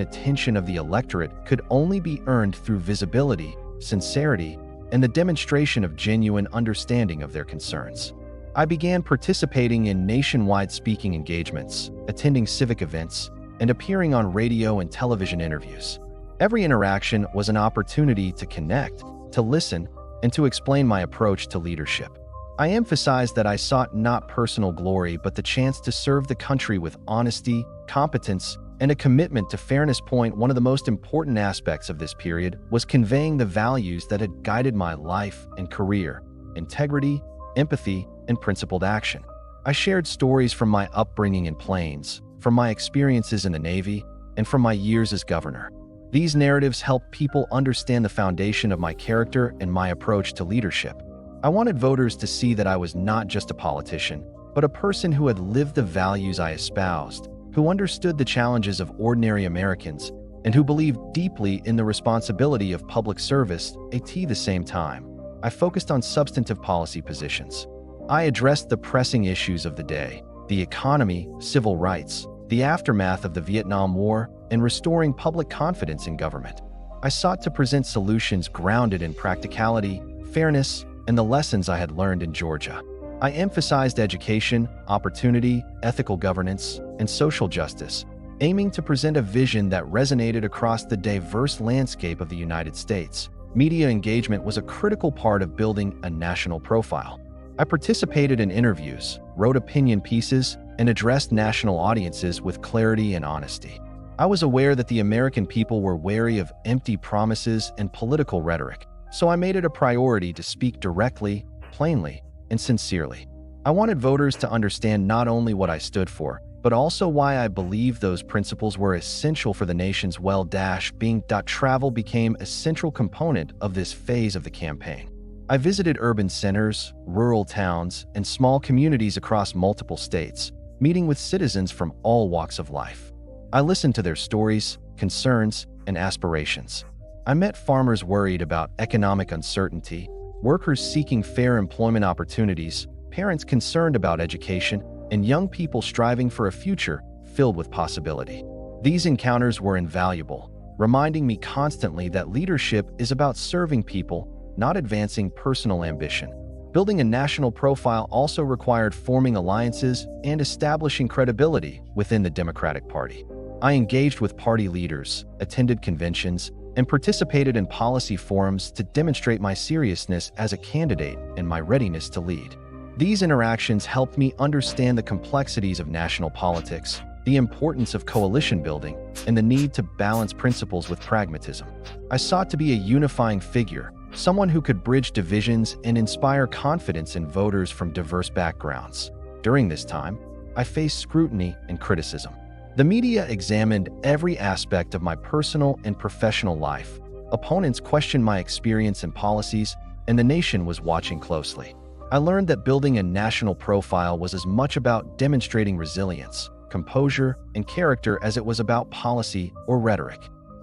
attention of the electorate could only be earned through visibility, sincerity, and the demonstration of genuine understanding of their concerns. I began participating in nationwide speaking engagements, attending civic events, and appearing on radio and television interviews. Every interaction was an opportunity to connect, to listen, and to explain my approach to leadership. I emphasized that I sought not personal glory but the chance to serve the country with honesty, competence, and a commitment to fairness. One of the most important aspects of this period was conveying the values that had guided my life and career: integrity, empathy, and principled action. I shared stories from my upbringing in Plains, from my experiences in the Navy, and from my years as governor. These narratives help people understand the foundation of my character and my approach to leadership. I wanted voters to see that I was not just a politician, but a person who had lived the values I espoused, who understood the challenges of ordinary Americans, and who believed deeply in the responsibility of public service at the same time. I focused on substantive policy positions. I addressed the pressing issues of the day: the economy, civil rights, the aftermath of the Vietnam War, and restoring public confidence in government. I sought to present solutions grounded in practicality, fairness, and the lessons I had learned in Georgia. I emphasized education, opportunity, ethical governance, and social justice, aiming to present a vision that resonated across the diverse landscape of the United States. Media engagement was a critical part of building a national profile. I participated in interviews, wrote opinion pieces, and addressed national audiences with clarity and honesty. I was aware that the American people were wary of empty promises and political rhetoric, so I made it a priority to speak directly, plainly, and sincerely. I wanted voters to understand not only what I stood for, but also why I believed those principles were essential for the nation's well-being. Travel became a central component of this phase of the campaign. I visited urban centers, rural towns, and small communities across multiple states, meeting with citizens from all walks of life. I listened to their stories, concerns, and aspirations. I met farmers worried about economic uncertainty, workers seeking fair employment opportunities, parents concerned about education, and young people striving for a future filled with possibility. These encounters were invaluable, reminding me constantly that leadership is about serving people, not advancing personal ambition. Building a national profile also required forming alliances and establishing credibility within the Democratic Party. I engaged with party leaders, attended conventions, and participated in policy forums to demonstrate my seriousness as a candidate and my readiness to lead. These interactions helped me understand the complexities of national politics, the importance of coalition building, and the need to balance principles with pragmatism. I sought to be a unifying figure, someone who could bridge divisions and inspire confidence in voters from diverse backgrounds. During this time, I faced scrutiny and criticism. The media examined every aspect of my personal and professional life. Opponents questioned my experience and policies, and the nation was watching closely. I learned that building a national profile was as much about demonstrating resilience, composure, and character as it was about policy or rhetoric.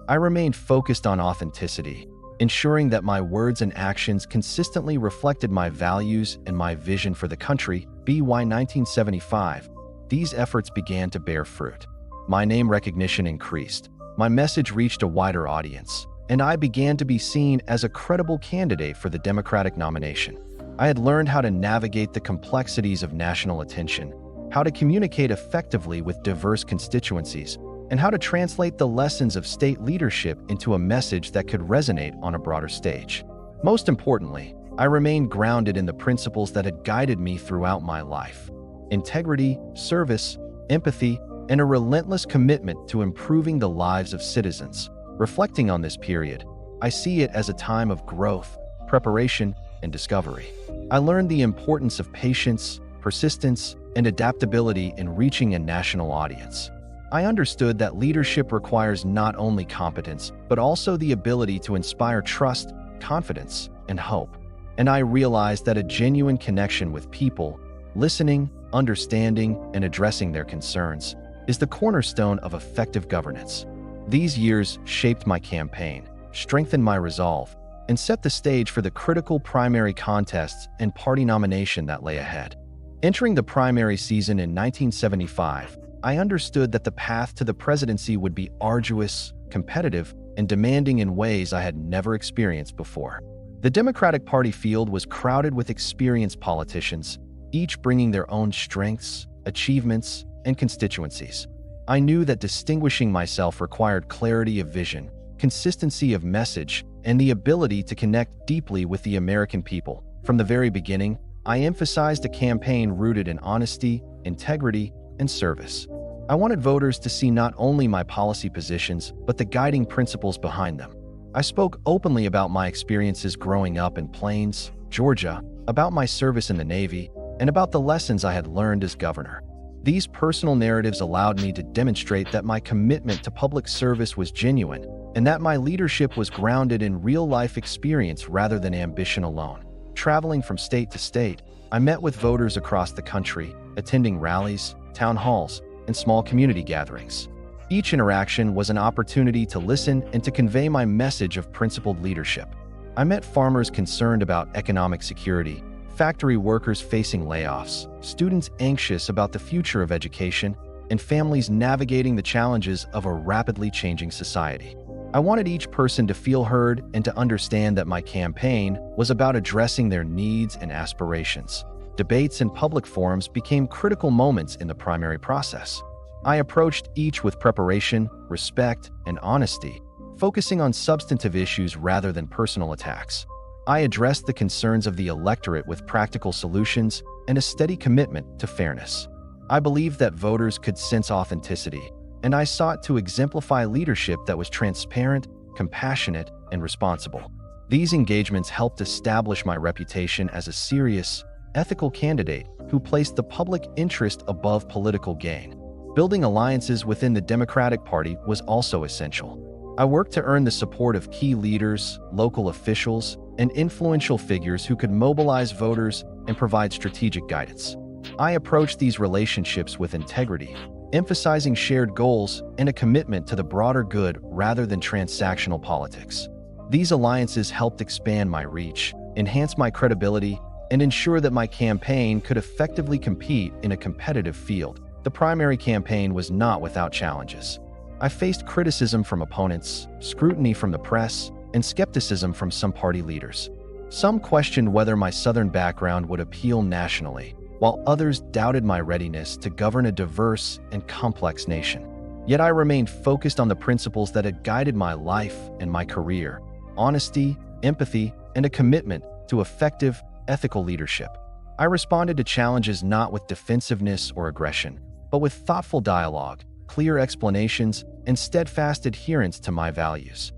I remained focused on authenticity, ensuring that my words and actions consistently reflected my values and my vision for the country. By 1975, these efforts began to bear fruit. My name recognition increased, my message reached a wider audience, and I began to be seen as a credible candidate for the Democratic nomination. I had learned how to navigate the complexities of national attention, how to communicate effectively with diverse constituencies, and how to translate the lessons of state leadership into a message that could resonate on a broader stage. Most importantly, I remained grounded in the principles that had guided me throughout my life: integrity, service, empathy, and a relentless commitment to improving the lives of citizens. Reflecting on this period, I see it as a time of growth, preparation, and discovery. I learned the importance of patience, persistence, and adaptability in reaching a national audience. I understood that leadership requires not only competence, but also the ability to inspire trust, confidence, and hope. And I realized that a genuine connection with people, listening, understanding, and addressing their concerns, is the cornerstone of effective governance. These years shaped my campaign, strengthened my resolve, and set the stage for the critical primary contests and party nomination that lay ahead. Entering the primary season in 1975, I understood that the path to the presidency would be arduous, competitive, and demanding in ways I had never experienced before. The Democratic Party field was crowded with experienced politicians, each bringing their own strengths, achievements, and constituencies. I knew that distinguishing myself required clarity of vision, consistency of message, and the ability to connect deeply with the American people. From the very beginning, I emphasized a campaign rooted in honesty, integrity, and service. I wanted voters to see not only my policy positions, but the guiding principles behind them. I spoke openly about my experiences growing up in Plains, Georgia, about my service in the Navy, and about the lessons I had learned as governor. These personal narratives allowed me to demonstrate that my commitment to public service was genuine and that my leadership was grounded in real-life experience rather than ambition alone. Traveling from state to state, I met with voters across the country, attending rallies, town halls, and small community gatherings. Each interaction was an opportunity to listen and to convey my message of principled leadership. I met farmers concerned about economic security, factory workers facing layoffs, students anxious about the future of education, and families navigating the challenges of a rapidly changing society. I wanted each person to feel heard and to understand that my campaign was about addressing their needs and aspirations. Debates and public forums became critical moments in the primary process. I approached each with preparation, respect, and honesty, focusing on substantive issues rather than personal attacks. I addressed the concerns of the electorate with practical solutions and a steady commitment to fairness. I believed that voters could sense authenticity, and I sought to exemplify leadership that was transparent, compassionate, and responsible. These engagements helped establish my reputation as a serious, ethical candidate who placed the public interest above political gain. Building alliances within the Democratic Party was also essential. I worked to earn the support of key leaders, local officials, and influential figures who could mobilize voters and provide strategic guidance. I approached these relationships with integrity, emphasizing shared goals and a commitment to the broader good rather than transactional politics. These alliances helped expand my reach, enhance my credibility, and ensure that my campaign could effectively compete in a competitive field. The primary campaign was not without challenges. I faced criticism from opponents, scrutiny from the press, and skepticism from some party leaders. Some questioned whether my Southern background would appeal nationally, while others doubted my readiness to govern a diverse and complex nation. Yet I remained focused on the principles that had guided my life and my career: honesty, empathy, and a commitment to effective, ethical leadership. I responded to challenges not with defensiveness or aggression, but with thoughtful dialogue, clear explanations, and steadfast adherence to my values.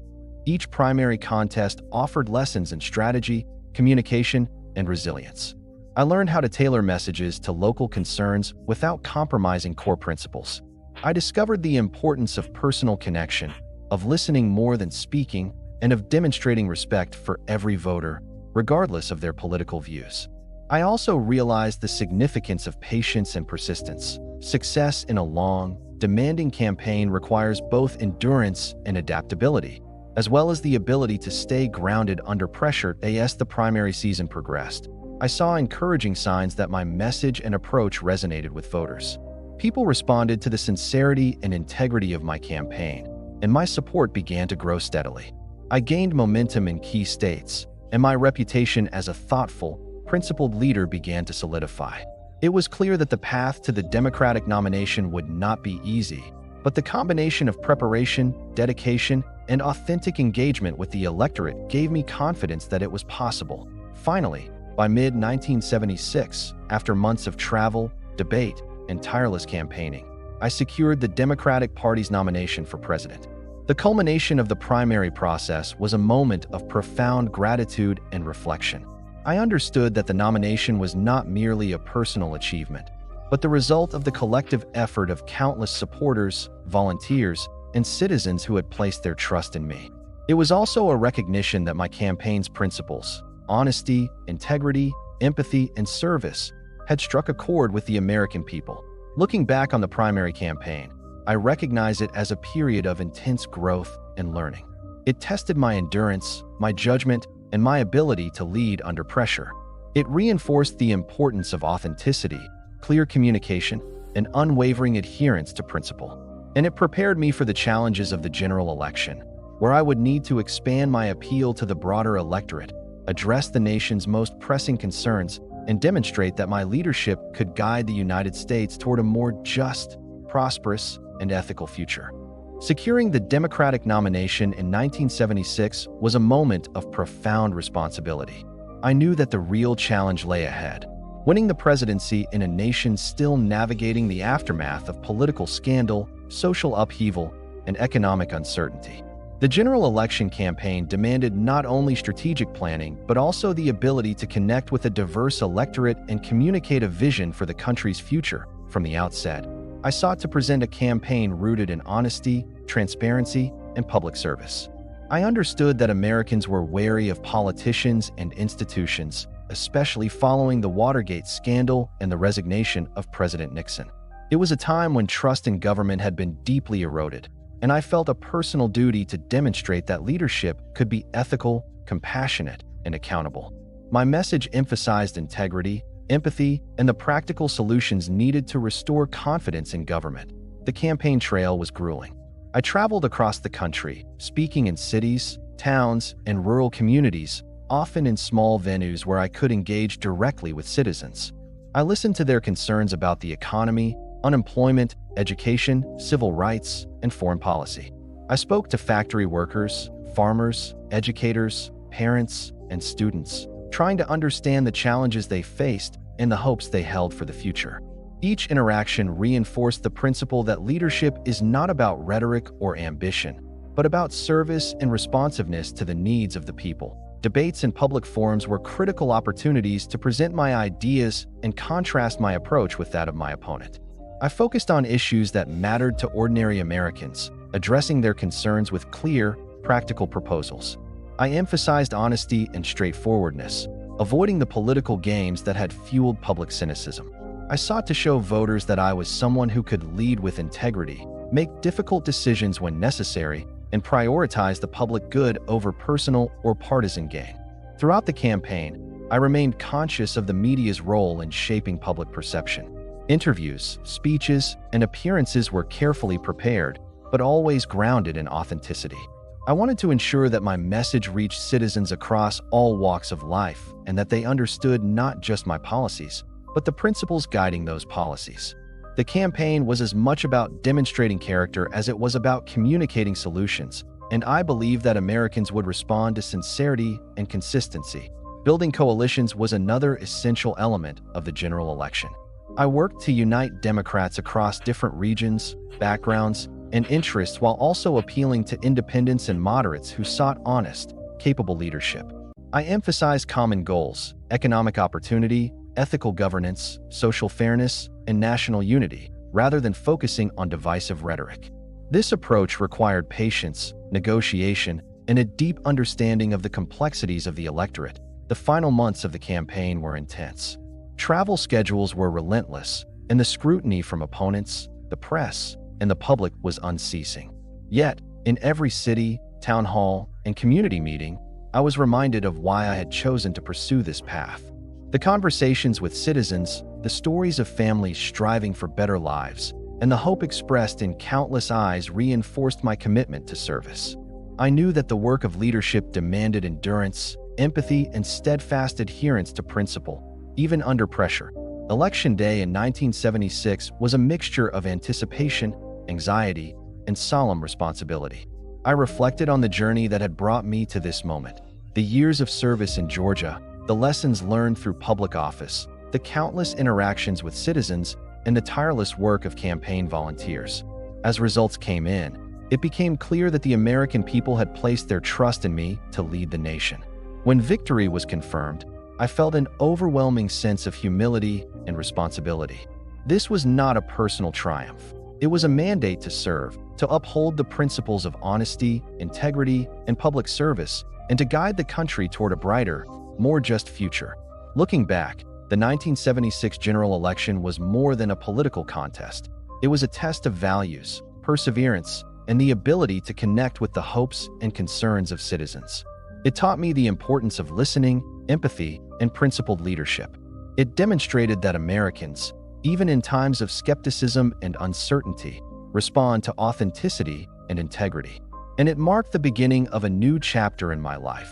Each primary contest offered lessons in strategy, communication, and resilience. I learned how to tailor messages to local concerns without compromising core principles. I discovered the importance of personal connection, of listening more than speaking, and of demonstrating respect for every voter, regardless of their political views. I also realized the significance of patience and persistence. Success in a long, demanding campaign requires both endurance and adaptability, as well as the ability to stay grounded under pressure. As the primary season progressed, I saw encouraging signs that my message and approach resonated with voters. People responded to the sincerity and integrity of my campaign, and my support began to grow steadily. I gained momentum in key states, and my reputation as a thoughtful, principled leader began to solidify. It was clear that the path to the Democratic nomination would not be easy, but the combination of preparation, dedication, and authentic engagement with the electorate gave me confidence that it was possible. Finally, by mid-1976, after months of travel, debate, and tireless campaigning, I secured the Democratic Party's nomination for president. The culmination of the primary process was a moment of profound gratitude and reflection. I understood that the nomination was not merely a personal achievement, but the result of the collective effort of countless supporters, volunteers, and citizens who had placed their trust in me. It was also a recognition that my campaign's principles, honesty, integrity, empathy, and service, had struck a chord with the American people. Looking back on the primary campaign, I recognize it as a period of intense growth and learning. It tested my endurance, my judgment, and my ability to lead under pressure. It reinforced the importance of authenticity, clear communication, and unwavering adherence to principle. And it prepared me for the challenges of the general election, where I would need to expand my appeal to the broader electorate, address the nation's most pressing concerns, and demonstrate that my leadership could guide the United States toward a more just, prosperous, and ethical future. Securing the Democratic nomination in 1976 was a moment of profound responsibility. I knew that the real challenge lay ahead, winning the presidency in a nation still navigating the aftermath of political scandal, social upheaval, and economic uncertainty. The general election campaign demanded not only strategic planning, but also the ability to connect with a diverse electorate and communicate a vision for the country's future. From the outset, I sought to present a campaign rooted in honesty, transparency, and public service. I understood that Americans were wary of politicians and institutions, especially following the Watergate scandal and the resignation of President Nixon. It was a time when trust in government had been deeply eroded, and I felt a personal duty to demonstrate that leadership could be ethical, compassionate, and accountable. My message emphasized integrity, empathy, and the practical solutions needed to restore confidence in government. The campaign trail was grueling. I traveled across the country, speaking in cities, towns, and rural communities, often in small venues where I could engage directly with citizens. I listened to their concerns about the economy, unemployment, education, civil rights, and foreign policy. I spoke to factory workers, farmers, educators, parents, and students, trying to understand the challenges they faced and the hopes they held for the future. Each interaction reinforced the principle that leadership is not about rhetoric or ambition, but about service and responsiveness to the needs of the people. Debates in public forums were critical opportunities to present my ideas and contrast my approach with that of my opponent. I focused on issues that mattered to ordinary Americans, addressing their concerns with clear, practical proposals. I emphasized honesty and straightforwardness, avoiding the political games that had fueled public cynicism. I sought to show voters that I was someone who could lead with integrity, make difficult decisions when necessary, and prioritize the public good over personal or partisan gain. Throughout the campaign, I remained conscious of the media's role in shaping public perception. Interviews, speeches, and appearances were carefully prepared, but always grounded in authenticity. I wanted to ensure that my message reached citizens across all walks of life and that they understood not just my policies, but the principles guiding those policies. The campaign was as much about demonstrating character as it was about communicating solutions, and I believed that Americans would respond to sincerity and consistency. Building coalitions was another essential element of the general election. I worked to unite Democrats across different regions, backgrounds, and interests while also appealing to independents and moderates who sought honest, capable leadership. I emphasized common goals, economic opportunity, ethical governance, social fairness, and national unity, rather than focusing on divisive rhetoric. This approach required patience, negotiation, and a deep understanding of the complexities of the electorate. The final months of the campaign were intense. Travel schedules were relentless, and the scrutiny from opponents, the press, and the public was unceasing. Yet, in every city, town hall, and community meeting, I was reminded of why I had chosen to pursue this path. The conversations with citizens, the stories of families striving for better lives, and the hope expressed in countless eyes reinforced my commitment to service. I knew that the work of leadership demanded endurance, empathy, and steadfast adherence to principle, even under pressure. Election Day in 1976 was a mixture of anticipation, anxiety, and solemn responsibility. I reflected on the journey that had brought me to this moment. The years of service in Georgia, the lessons learned through public office, the countless interactions with citizens, and the tireless work of campaign volunteers. As results came in, it became clear that the American people had placed their trust in me to lead the nation. When victory was confirmed, I felt an overwhelming sense of humility and responsibility. This was not a personal triumph. It was a mandate to serve, to uphold the principles of honesty, integrity, and public service, and to guide the country toward a brighter, more just future. Looking back, the 1976 general election was more than a political contest. It was a test of values, perseverance, and the ability to connect with the hopes and concerns of citizens. It taught me the importance of listening, empathy, and principled leadership. It demonstrated that Americans, even in times of skepticism and uncertainty, respond to authenticity and integrity. And it marked the beginning of a new chapter in my life,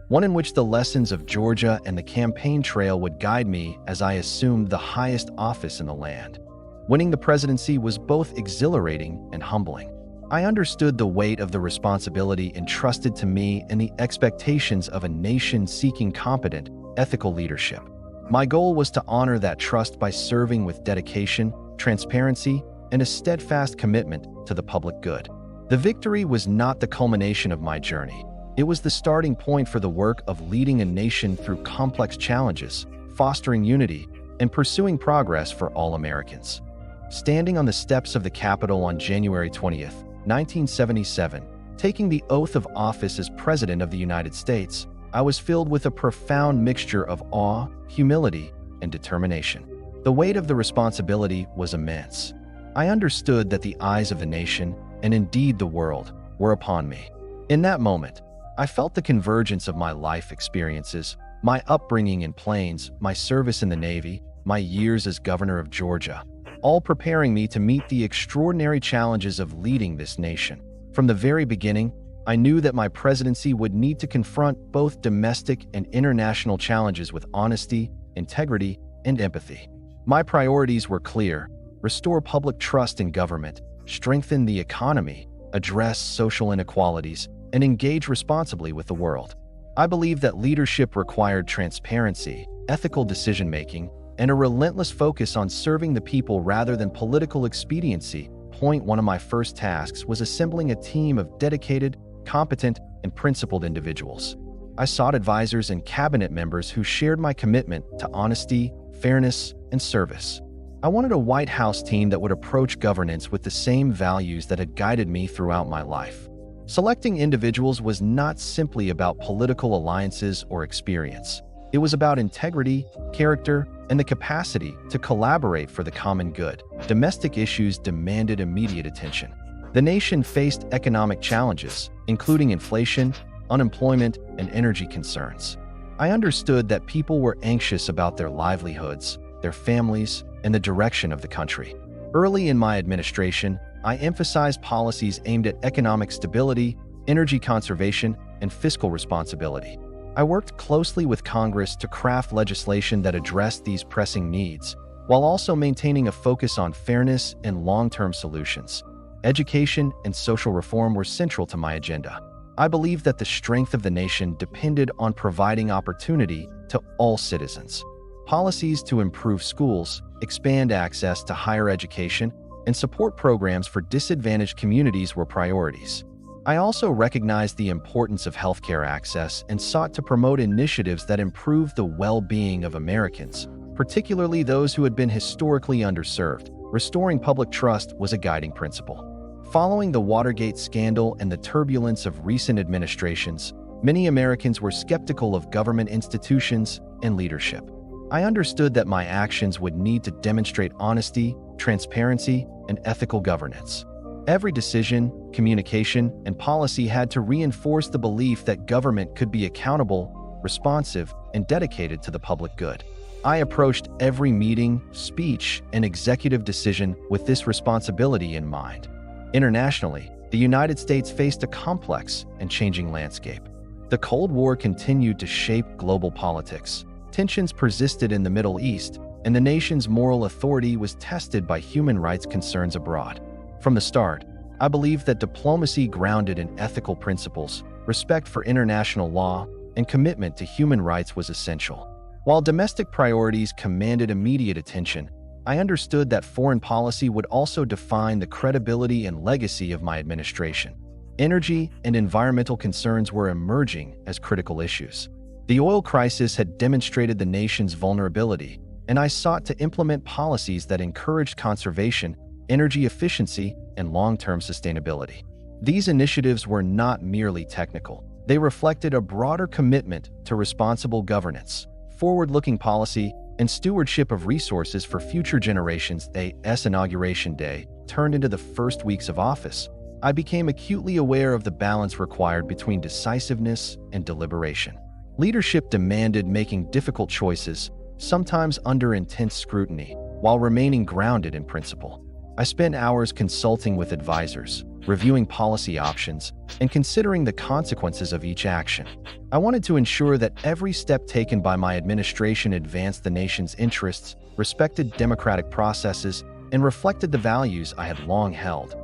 one in which the lessons of Georgia and the campaign trail would guide me as I assumed the highest office in the land. Winning the presidency was both exhilarating and humbling. I understood the weight of the responsibility entrusted to me and the expectations of a nation seeking competent, ethical leadership. My goal was to honor that trust by serving with dedication, transparency, and a steadfast commitment to the public good. The victory was not the culmination of my journey. It was the starting point for the work of leading a nation through complex challenges, fostering unity, and pursuing progress for all Americans. Standing on the steps of the Capitol on January 20th, 1977, taking the oath of office as President of the United States, I was filled with a profound mixture of awe, humility, and determination. The weight of the responsibility was immense. I understood that the eyes of the nation, and indeed the world, were upon me. In that moment, I felt the convergence of my life experiences, my upbringing in Plains, my service in the Navy, my years as governor of Georgia, all preparing me to meet the extraordinary challenges of leading this nation. From the very beginning, I knew that my presidency would need to confront both domestic and international challenges with honesty, integrity, and empathy. My priorities were clear: restore public trust in government, strengthen the economy, address social inequalities, and engage responsibly with the world. I believe that leadership required transparency, ethical decision-making, and a relentless focus on serving the people rather than political expediency. One of my first tasks was assembling a team of dedicated, competent, and principled individuals. I sought advisors and cabinet members who shared my commitment to honesty, fairness, and service. I wanted a White House team that would approach governance with the same values that had guided me throughout my life. Selecting individuals was not simply about political alliances or experience. It was about integrity, character, and the capacity to collaborate for the common good. Domestic issues demanded immediate attention. The nation faced economic challenges, including inflation, unemployment, and energy concerns. I understood that people were anxious about their livelihoods, their families, and the direction of the country. Early in my administration, I emphasized policies aimed at economic stability, energy conservation, and fiscal responsibility. I worked closely with Congress to craft legislation that addressed these pressing needs, while also maintaining a focus on fairness and long-term solutions. Education and social reform were central to my agenda. I believe that the strength of the nation depended on providing opportunity to all citizens. Policies to improve schools, expand access to higher education, and support programs for disadvantaged communities were priorities. I also recognized the importance of healthcare access and sought to promote initiatives that improved the well-being of Americans, particularly those who had been historically underserved. Restoring public trust was a guiding principle. Following the Watergate scandal and the turbulence of recent administrations, many Americans were skeptical of government institutions and leadership. I understood that my actions would need to demonstrate honesty, transparency, and ethical governance. Every decision, communication, and policy had to reinforce the belief that government could be accountable, responsive, and dedicated to the public good. I approached every meeting, speech, and executive decision with this responsibility in mind. Internationally, the United States faced a complex and changing landscape. The Cold War continued to shape global politics. Tensions persisted in the Middle East, and the nation's moral authority was tested by human rights concerns abroad. From the start, I believed that diplomacy grounded in ethical principles, respect for international law, and commitment to human rights was essential. While domestic priorities commanded immediate attention, I understood that foreign policy would also define the credibility and legacy of my administration. Energy and environmental concerns were emerging as critical issues. The oil crisis had demonstrated the nation's vulnerability, and I sought to implement policies that encouraged conservation, energy efficiency, and long-term sustainability. These initiatives were not merely technical. They reflected a broader commitment to responsible governance, forward-looking policy, and stewardship of resources for future generations. AS Inauguration Day turned into the first weeks of office. I became acutely aware of the balance required between decisiveness and deliberation. Leadership demanded making difficult choices, sometimes under intense scrutiny, while remaining grounded in principle. I spent hours consulting with advisors, reviewing policy options, and considering the consequences of each action. I wanted to ensure that every step taken by my administration advanced the nation's interests, respected democratic processes, and reflected the values I had long held.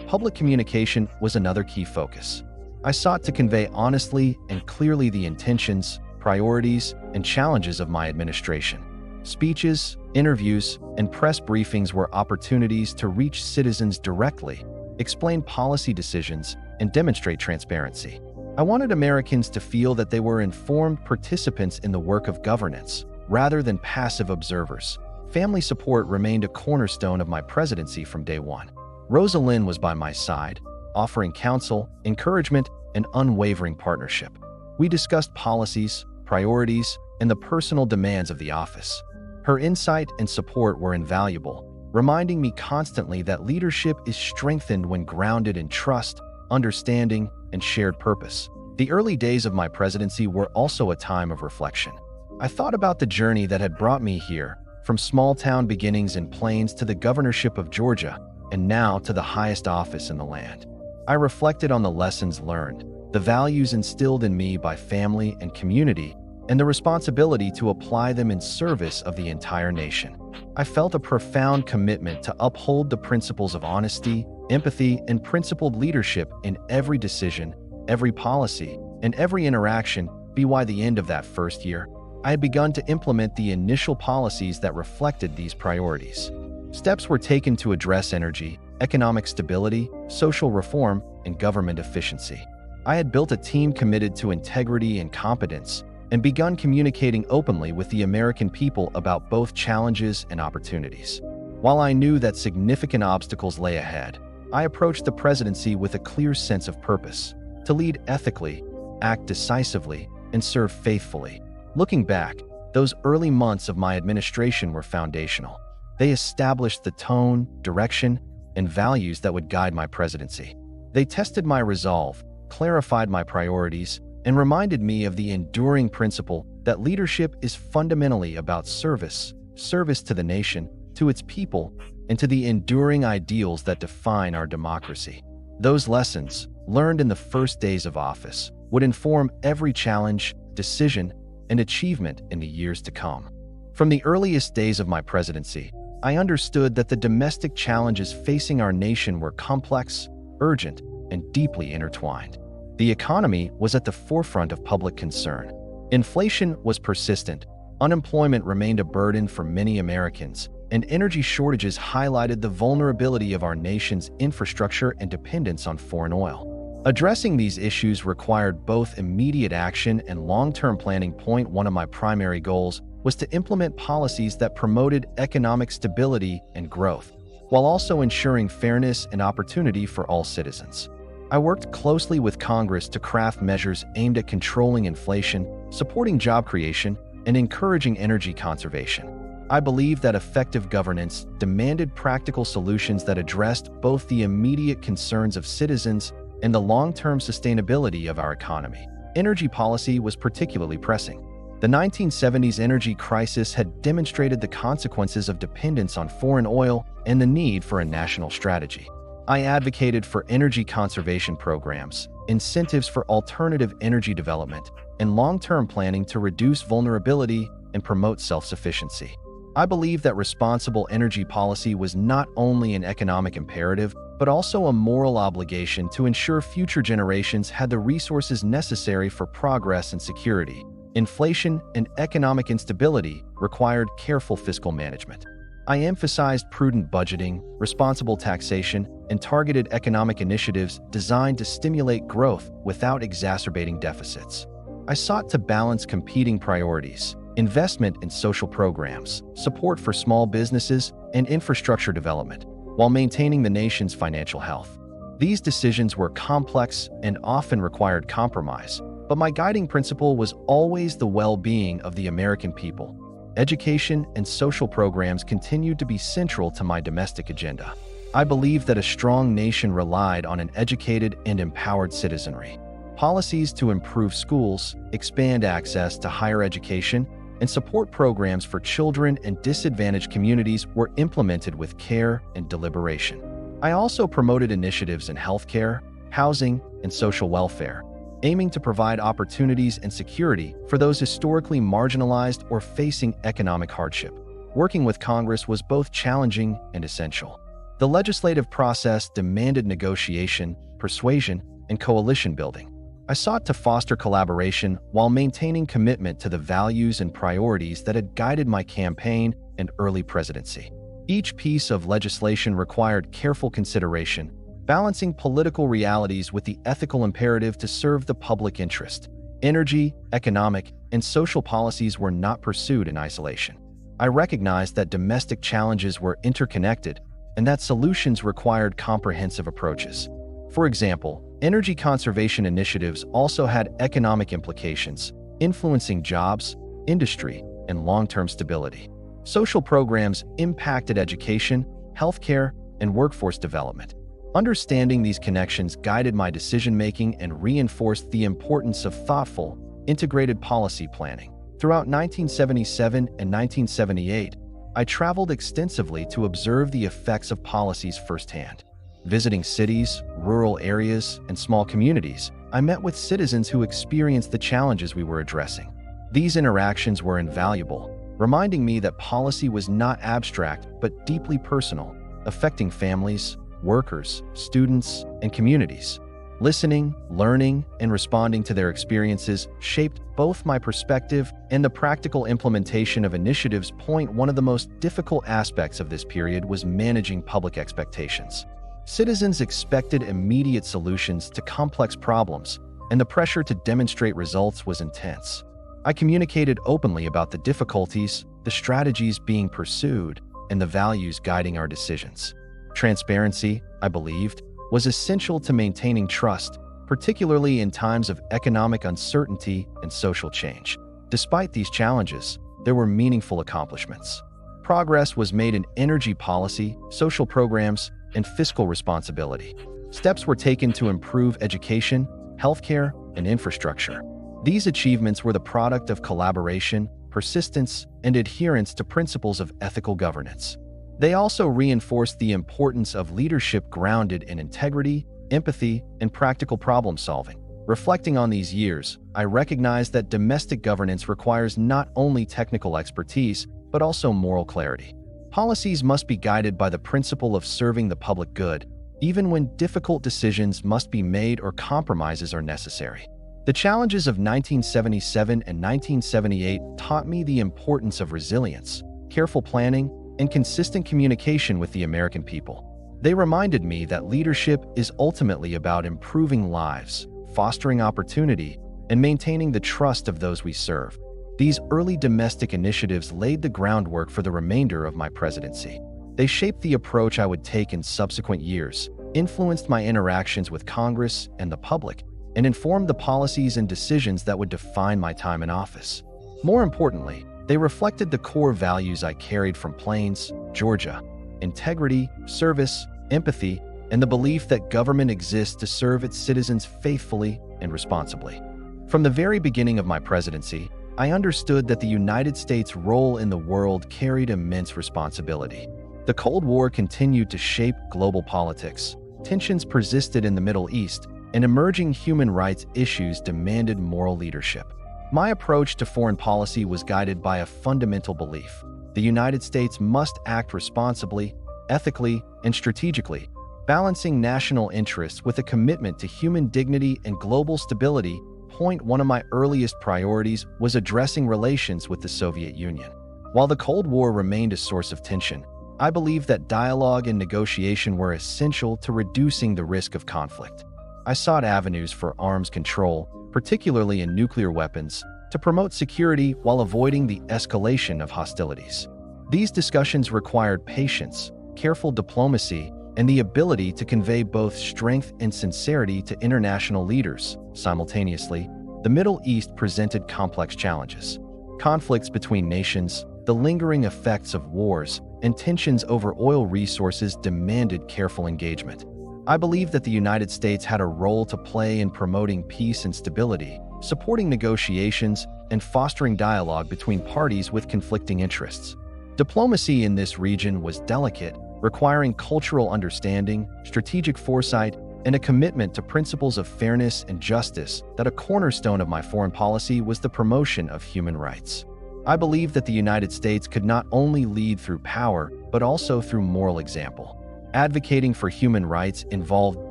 Public communication was another key focus. I sought to convey honestly and clearly the intentions, priorities, and challenges of my administration. Speeches, interviews, and press briefings were opportunities to reach citizens directly, explain policy decisions, and demonstrate transparency. I wanted Americans to feel that they were informed participants in the work of governance, rather than passive observers. Family support remained a cornerstone of my presidency from day one. Rosalind was by my side, offering counsel, encouragement, and unwavering partnership. We discussed policies, priorities, and the personal demands of the office. Her insight and support were invaluable, reminding me constantly that leadership is strengthened when grounded in trust, understanding, and shared purpose. The early days of my presidency were also a time of reflection. I thought about the journey that had brought me here, from small-town beginnings in Plains to the governorship of Georgia, and now to the highest office in the land. I reflected on the lessons learned, the values instilled in me by family and community, and the responsibility to apply them in service of the entire nation. I felt a profound commitment to uphold the principles of honesty, empathy, and principled leadership in every decision, every policy, and every interaction. By the end of that first year, I had begun to implement the initial policies that reflected these priorities. Steps were taken to address energy, economic stability, social reform, and government efficiency. I had built a team committed to integrity and competence, and begun communicating openly with the American people about both challenges and opportunities. While I knew that significant obstacles lay ahead, I approached the presidency with a clear sense of purpose: to lead ethically, act decisively, and serve faithfully. Looking back, those early months of my administration were foundational. They established the tone, direction, and values that would guide my presidency. They tested my resolve, clarified my priorities, and reminded me of the enduring principle that leadership is fundamentally about service to the nation, to its people, and to the enduring ideals that define our democracy. Those lessons, learned in the first days of office, would inform every challenge, decision, and achievement in the years to come. From the earliest days of my presidency, I understood that the domestic challenges facing our nation were complex, urgent, and deeply intertwined. The economy was at the forefront of public concern. Inflation was persistent, unemployment remained a burden for many Americans, and energy shortages highlighted the vulnerability of our nation's infrastructure and dependence on foreign oil. Addressing these issues required both immediate action and long-term planning. One of my primary goals was to implement policies that promoted economic stability and growth, while also ensuring fairness and opportunity for all citizens. I worked closely with Congress to craft measures aimed at controlling inflation, supporting job creation, and encouraging energy conservation. I believe that effective governance demanded practical solutions that addressed both the immediate concerns of citizens and the long-term sustainability of our economy. Energy policy was particularly pressing. The 1970s energy crisis had demonstrated the consequences of dependence on foreign oil and the need for a national strategy. I advocated for energy conservation programs, incentives for alternative energy development, and long-term planning to reduce vulnerability and promote self-sufficiency. I believe that responsible energy policy was not only an economic imperative, but also a moral obligation to ensure future generations had the resources necessary for progress and security. Inflation and economic instability required careful fiscal management. I emphasized prudent budgeting, responsible taxation, and targeted economic initiatives designed to stimulate growth without exacerbating deficits. I sought to balance competing priorities: investment in social programs, support for small businesses, and infrastructure development, while maintaining the nation's financial health. These decisions were complex and often required compromise, but my guiding principle was always the well-being of the American people. Education and social programs continued to be central to my domestic agenda. I believe that a strong nation relied on an educated and empowered citizenry. Policies to improve schools, expand access to higher education, and support programs for children and disadvantaged communities were implemented with care and deliberation. I also promoted initiatives in healthcare, housing, and social welfare, aiming to provide opportunities and security for those historically marginalized or facing economic hardship. Working with Congress was both challenging and essential. The legislative process demanded negotiation, persuasion, and coalition building. I sought to foster collaboration while maintaining commitment to the values and priorities that had guided my campaign and early presidency. Each piece of legislation required careful consideration, balancing political realities with the ethical imperative to serve the public interest. Energy, economic, and social policies were not pursued in isolation. I recognized that domestic challenges were interconnected and that solutions required comprehensive approaches. For example, energy conservation initiatives also had economic implications, influencing jobs, industry, and long-term stability. Social programs impacted education, healthcare, and workforce development. Understanding these connections guided my decision-making and reinforced the importance of thoughtful, integrated policy planning. Throughout 1977 and 1978, I traveled extensively to observe the effects of policies firsthand. Visiting cities, rural areas, and small communities, I met with citizens who experienced the challenges we were addressing. These interactions were invaluable, reminding me that policy was not abstract but deeply personal, affecting families, workers, students, and communities. Listening, learning, and responding to their experiences shaped both my perspective and the practical implementation of initiatives. One of the most difficult aspects of this period was managing public expectations. Citizens expected immediate solutions to complex problems, and the pressure to demonstrate results was intense. I communicated openly about the difficulties, the strategies being pursued, and the values guiding our decisions. Transparency, I believed, was essential to maintaining trust, particularly in times of economic uncertainty and social change. Despite these challenges, there were meaningful accomplishments. Progress was made in energy policy, social programs, and fiscal responsibility. Steps were taken to improve education, healthcare, and infrastructure. These achievements were the product of collaboration, persistence, and adherence to principles of ethical governance. They also reinforced the importance of leadership grounded in integrity, empathy, and practical problem-solving. Reflecting on these years, I recognize that domestic governance requires not only technical expertise, but also moral clarity. Policies must be guided by the principle of serving the public good, even when difficult decisions must be made or compromises are necessary. The challenges of 1977 and 1978 taught me the importance of resilience, careful planning, and consistent communication with the American people. They reminded me that leadership is ultimately about improving lives, fostering opportunity, and maintaining the trust of those we serve. These early domestic initiatives laid the groundwork for the remainder of my presidency. They shaped the approach I would take in subsequent years, influenced my interactions with Congress and the public, and informed the policies and decisions that would define my time in office. More importantly, they reflected the core values I carried from Plains, Georgia: integrity, service, empathy, and the belief that government exists to serve its citizens faithfully and responsibly. From the very beginning of my presidency, I understood that the United States' role in the world carried immense responsibility. The Cold War continued to shape global politics, tensions persisted in the Middle East, and emerging human rights issues demanded moral leadership. My approach to foreign policy was guided by a fundamental belief: the United States must act responsibly, ethically, and strategically, balancing national interests with a commitment to human dignity and global stability. One of my earliest priorities was addressing relations with the Soviet Union. While the Cold War remained a source of tension, I believe that dialogue and negotiation were essential to reducing the risk of conflict. I sought avenues for arms control, particularly in nuclear weapons, to promote security while avoiding the escalation of hostilities. These discussions required patience, careful diplomacy, and the ability to convey both strength and sincerity to international leaders. Simultaneously, the Middle East presented complex challenges. Conflicts between nations, the lingering effects of wars, and tensions over oil resources demanded careful engagement. I believe that the United States had a role to play in promoting peace and stability, supporting negotiations, and fostering dialogue between parties with conflicting interests. Diplomacy in this region was delicate, requiring cultural understanding, strategic foresight, and a commitment to principles of fairness and justice. That a cornerstone of my foreign policy was the promotion of human rights. I believe that the United States could not only lead through power, but also through moral example. Advocating for human rights involved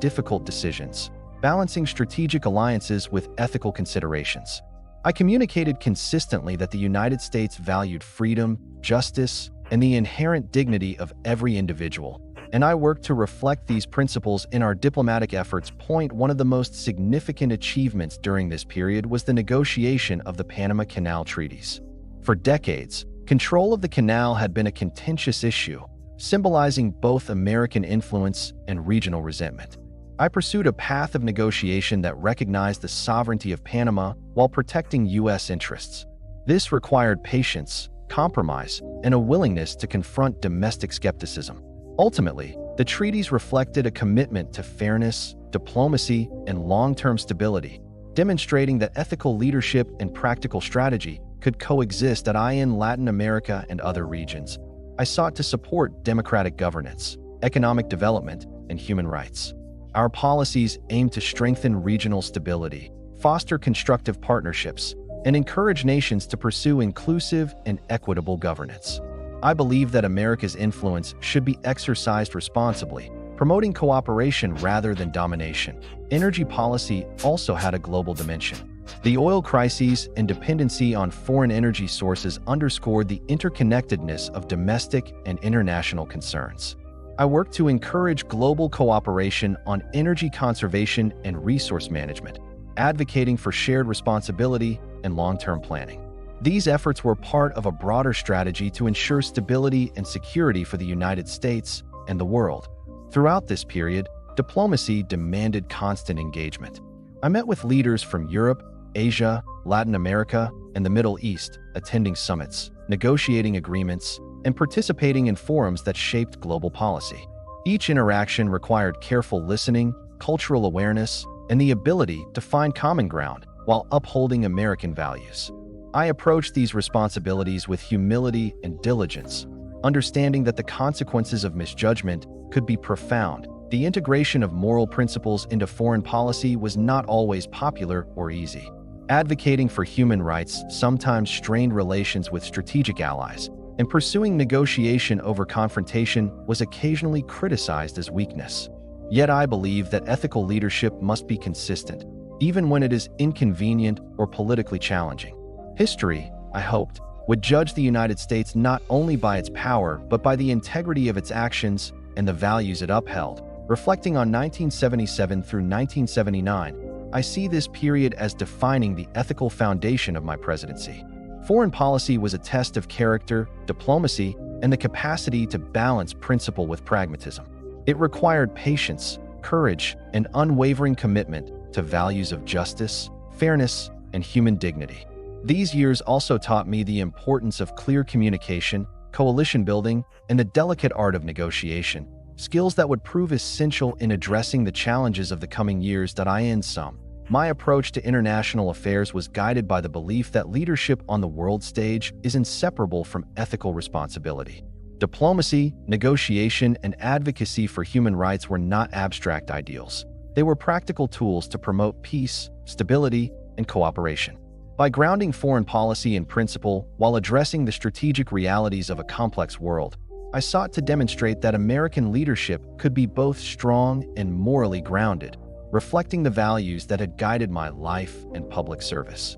difficult decisions, balancing strategic alliances with ethical considerations. I communicated consistently that the United States valued freedom, justice, and the inherent dignity of every individual, and I worked to reflect these principles in our diplomatic efforts. One of the most significant achievements during this period was the negotiation of the Panama Canal Treaties. For decades, control of the canal had been a contentious issue, symbolizing both American influence and regional resentment. I pursued a path of negotiation that recognized the sovereignty of Panama while protecting U.S. interests. This required patience, compromise, and a willingness to confront domestic skepticism. Ultimately, the treaties reflected a commitment to fairness, diplomacy, and long-term stability, demonstrating that ethical leadership and practical strategy could coexist in Latin America and other regions. I sought to support democratic governance, economic development, and human rights. Our policies aimed to strengthen regional stability, foster constructive partnerships, and encourage nations to pursue inclusive and equitable governance. I believe that America's influence should be exercised responsibly, promoting cooperation rather than domination. Energy policy also had a global dimension. The oil crises and dependency on foreign energy sources underscored the interconnectedness of domestic and international concerns. I worked to encourage global cooperation on energy conservation and resource management, advocating for shared responsibility and long-term planning. These efforts were part of a broader strategy to ensure stability and security for the United States and the world. Throughout this period, diplomacy demanded constant engagement. I met with leaders from Europe, Asia, Latin America, and the Middle East, attending summits, negotiating agreements, and participating in forums that shaped global policy. Each interaction required careful listening, cultural awareness, and the ability to find common ground while upholding American values. I approached these responsibilities with humility and diligence, understanding that the consequences of misjudgment could be profound. The integration of moral principles into foreign policy was not always popular or easy. Advocating for human rights sometimes strained relations with strategic allies, and pursuing negotiation over confrontation was occasionally criticized as weakness. Yet I believe that ethical leadership must be consistent, even when it is inconvenient or politically challenging. History, I hoped, would judge the United States not only by its power, but by the integrity of its actions and the values it upheld. Reflecting on 1977 through 1979, I see this period as defining the ethical foundation of my presidency. Foreign policy was a test of character, diplomacy, and the capacity to balance principle with pragmatism. It required patience, courage, and unwavering commitment to values of justice, fairness, and human dignity. These years also taught me the importance of clear communication, coalition building, and the delicate art of negotiation, skills that would prove essential in addressing the challenges of the coming years. My approach to international affairs was guided by the belief that leadership on the world stage is inseparable from ethical responsibility. Diplomacy, negotiation, and advocacy for human rights were not abstract ideals. They were practical tools to promote peace, stability, and cooperation. By grounding foreign policy in principle while addressing the strategic realities of a complex world, I sought to demonstrate that American leadership could be both strong and morally grounded, reflecting the values that had guided my life and public service.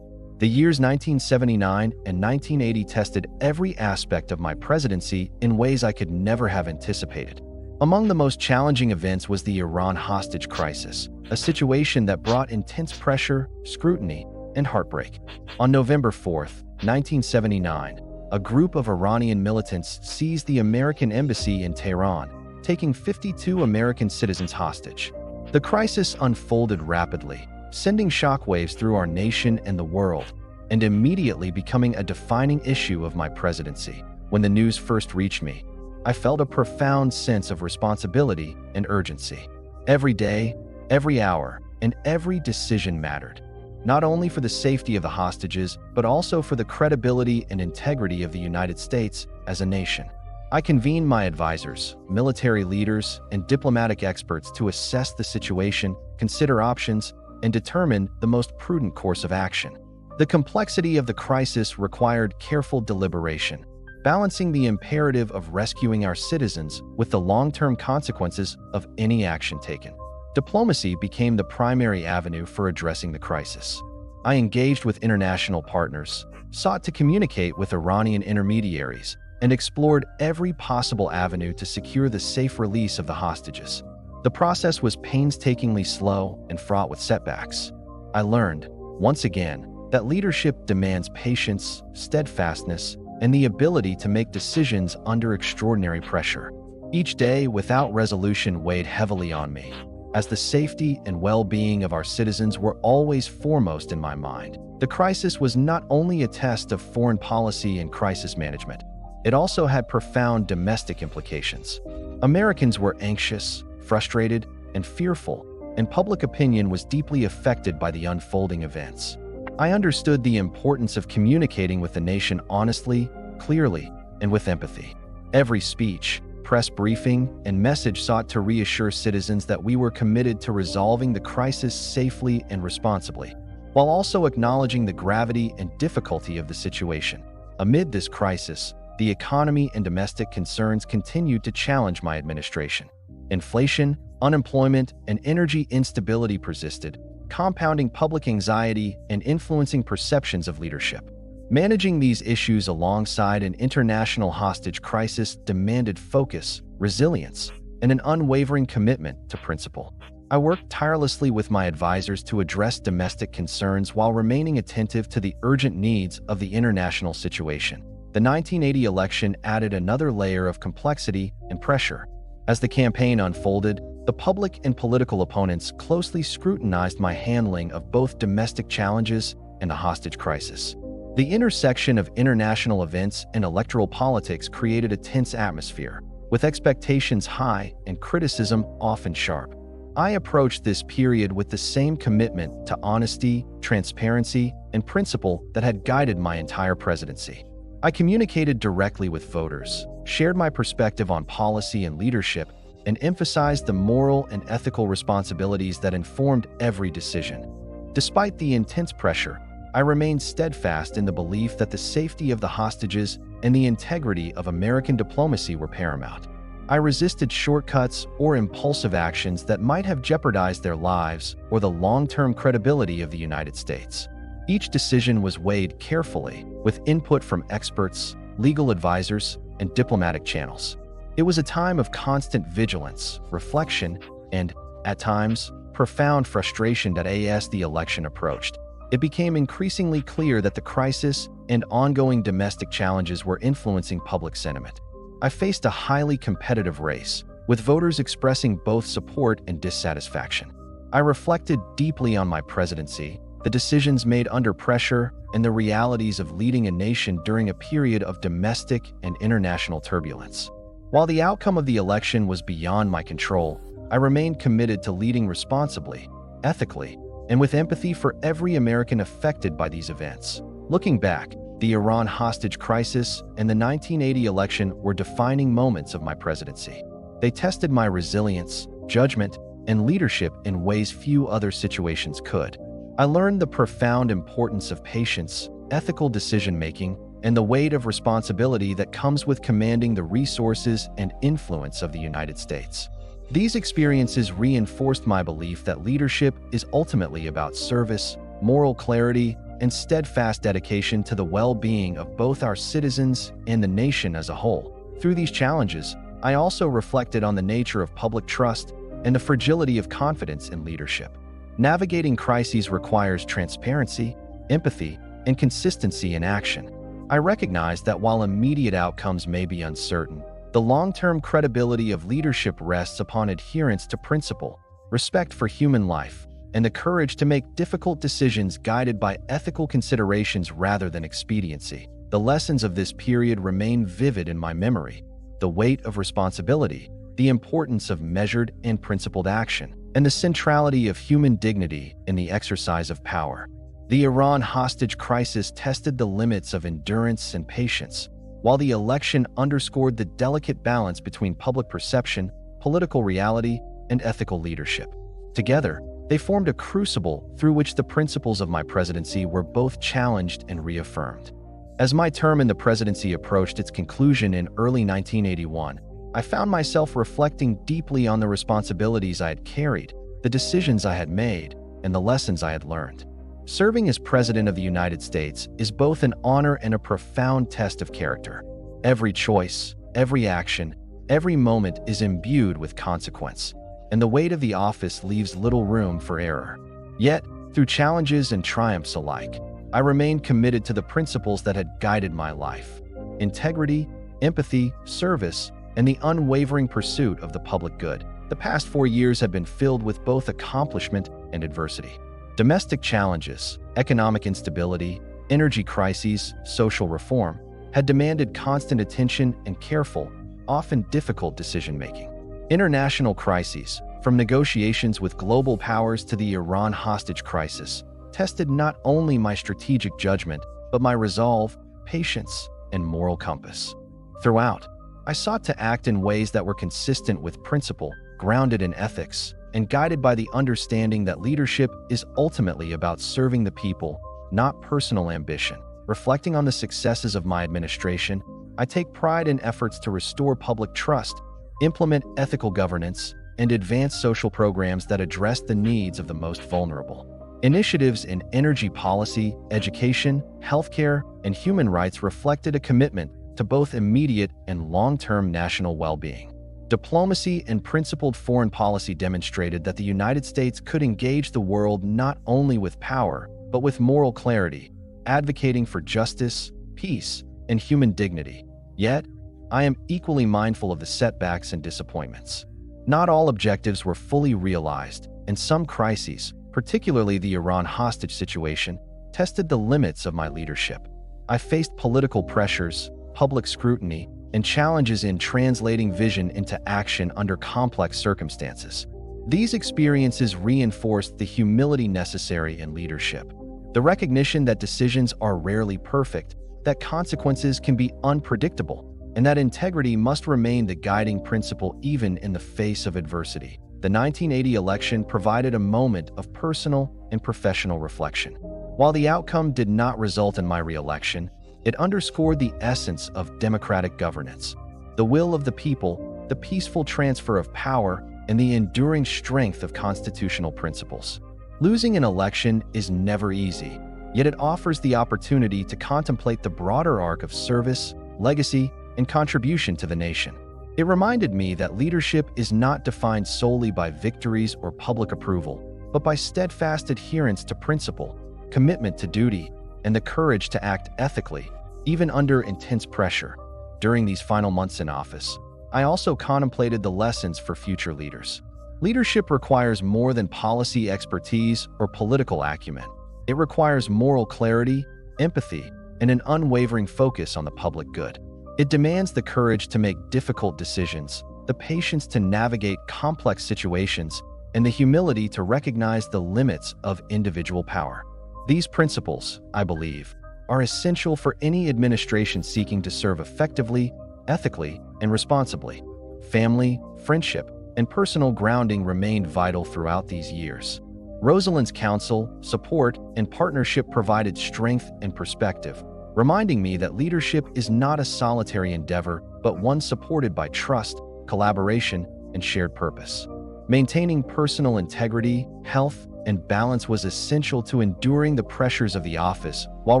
The years 1979 and 1980 tested every aspect of my presidency in ways I could never have anticipated. Among the most challenging events was the Iran hostage crisis, a situation that brought intense pressure, scrutiny, and heartbreak. On November 4, 1979, a group of Iranian militants seized the American embassy in Tehran, taking 52 American citizens hostage. The crisis unfolded rapidly, sending shockwaves through our nation and the world, and immediately becoming a defining issue of my presidency. When the news first reached me, I felt a profound sense of responsibility and urgency. Every day, every hour, and every decision mattered, not only for the safety of the hostages, but also for the credibility and integrity of the United States as a nation. I convened my advisors, military leaders, and diplomatic experts to assess the situation, consider options, and determine the most prudent course of action. The complexity of the crisis required careful deliberation, balancing the imperative of rescuing our citizens with the long-term consequences of any action taken. Diplomacy became the primary avenue for addressing the crisis. I engaged with international partners, sought to communicate with Iranian intermediaries, and explored every possible avenue to secure the safe release of the hostages. The process was painstakingly slow and fraught with setbacks. I learned, once again, that leadership demands patience, steadfastness, and the ability to make decisions under extraordinary pressure. Each day without resolution weighed heavily on me, as the safety and well-being of our citizens were always foremost in my mind. The crisis was not only a test of foreign policy and crisis management, it also had profound domestic implications. Americans were anxious, frustrated, and fearful, and public opinion was deeply affected by the unfolding events. I understood the importance of communicating with the nation honestly, clearly, and with empathy. Every speech, press briefing, and message sought to reassure citizens that we were committed to resolving the crisis safely and responsibly, while also acknowledging the gravity and difficulty of the situation. Amid this crisis, the economy and domestic concerns continued to challenge my administration. Inflation, unemployment, and energy instability persisted, compounding public anxiety and influencing perceptions of leadership. Managing these issues alongside an international hostage crisis demanded focus, resilience, and an unwavering commitment to principle. I worked tirelessly with my advisors to address domestic concerns while remaining attentive to the urgent needs of the international situation. The 1980 election added another layer of complexity and pressure. As the campaign unfolded, the public and political opponents closely scrutinized my handling of both domestic challenges and the hostage crisis. The intersection of international events and electoral politics created a tense atmosphere, with expectations high and criticism often sharp. I approached this period with the same commitment to honesty, transparency, and principle that had guided my entire presidency. I communicated directly with voters, shared my perspective on policy and leadership, and emphasized the moral and ethical responsibilities that informed every decision. Despite the intense pressure, I remained steadfast in the belief that the safety of the hostages and the integrity of American diplomacy were paramount. I resisted shortcuts or impulsive actions that might have jeopardized their lives or the long-term credibility of the United States. Each decision was weighed carefully, with input from experts, legal advisors, and diplomatic channels. It was a time of constant vigilance, reflection, and, at times, profound frustration as the election approached. It became increasingly clear that the crisis and ongoing domestic challenges were influencing public sentiment. I faced a highly competitive race, with voters expressing both support and dissatisfaction. I reflected deeply on my presidency, the decisions made under pressure, and the realities of leading a nation during a period of domestic and international turbulence. While the outcome of the election was beyond my control, I remained committed to leading responsibly, ethically, and with empathy for every American affected by these events. Looking back, the Iran hostage crisis and the 1980 election were defining moments of my presidency. They tested my resilience, judgment, and leadership in ways few other situations could. I learned the profound importance of patience, ethical decision-making, and the weight of responsibility that comes with commanding the resources and influence of the United States. These experiences reinforced my belief that leadership is ultimately about service, moral clarity, and steadfast dedication to the well-being of both our citizens and the nation as a whole. Through these challenges, I also reflected on the nature of public trust and the fragility of confidence in leadership. Navigating crises requires transparency, empathy, and consistency in action. I recognize that while immediate outcomes may be uncertain, the long-term credibility of leadership rests upon adherence to principle, respect for human life, and the courage to make difficult decisions guided by ethical considerations rather than expediency. The lessons of this period remain vivid in my memory: the weight of responsibility, the importance of measured and principled action, and the centrality of human dignity in the exercise of power. The Iran hostage crisis tested the limits of endurance and patience, while the election underscored the delicate balance between public perception, political reality, and ethical leadership. Together, they formed a crucible through which the principles of my presidency were both challenged and reaffirmed. As my term in the presidency approached its conclusion in early 1981, I found myself reflecting deeply on the responsibilities I had carried, the decisions I had made, and the lessons I had learned. Serving as President of the United States is both an honor and a profound test of character. Every choice, every action, every moment is imbued with consequence, and the weight of the office leaves little room for error. Yet, through challenges and triumphs alike, I remained committed to the principles that had guided my life: integrity, empathy, service, and the unwavering pursuit of the public good. The past 4 years have been filled with both accomplishment and adversity. Domestic challenges, economic instability, energy crises, social reform had demanded constant attention and careful, often difficult decision-making. International crises, from negotiations with global powers to the Iran hostage crisis, tested not only my strategic judgment, but my resolve, patience, and moral compass. Throughout, I sought to act in ways that were consistent with principle, grounded in ethics, and guided by the understanding that leadership is ultimately about serving the people, not personal ambition. Reflecting on the successes of my administration, I take pride in efforts to restore public trust, implement ethical governance, and advance social programs that address the needs of the most vulnerable. Initiatives in energy policy, education, healthcare, and human rights reflected a commitment to both immediate and long-term national well-being. Diplomacy and principled foreign policy demonstrated that the United States could engage the world not only with power, but with moral clarity, advocating for justice, peace, and human dignity. Yet, I am equally mindful of the setbacks and disappointments. Not all objectives were fully realized, and some crises, particularly the Iran hostage situation, tested the limits of my leadership. I faced political pressures, public scrutiny, and challenges in translating vision into action under complex circumstances. These experiences reinforced the humility necessary in leadership, the recognition that decisions are rarely perfect, that consequences can be unpredictable, and that integrity must remain the guiding principle even in the face of adversity. The 1980 election provided a moment of personal and professional reflection. While the outcome did not result in my re-election, it underscored the essence of democratic governance: the will of the people, the peaceful transfer of power, and the enduring strength of constitutional principles. Losing an election is never easy, yet it offers the opportunity to contemplate the broader arc of service, legacy, and contribution to the nation. It reminded me that leadership is not defined solely by victories or public approval, but by steadfast adherence to principle, commitment to duty, and the courage to act ethically, even under intense pressure. During these final months in office, I also contemplated the lessons for future leaders. Leadership requires more than policy expertise or political acumen. It requires moral clarity, empathy, and an unwavering focus on the public good. It demands the courage to make difficult decisions, the patience to navigate complex situations, and the humility to recognize the limits of individual power. These principles, I believe, are essential for any administration seeking to serve effectively, ethically, and responsibly. Family, friendship, and personal grounding remained vital throughout these years. Rosalind's counsel, support, and partnership provided strength and perspective, reminding me that leadership is not a solitary endeavor, but one supported by trust, collaboration, and shared purpose. Maintaining personal integrity, health, and balance was essential to enduring the pressures of the office while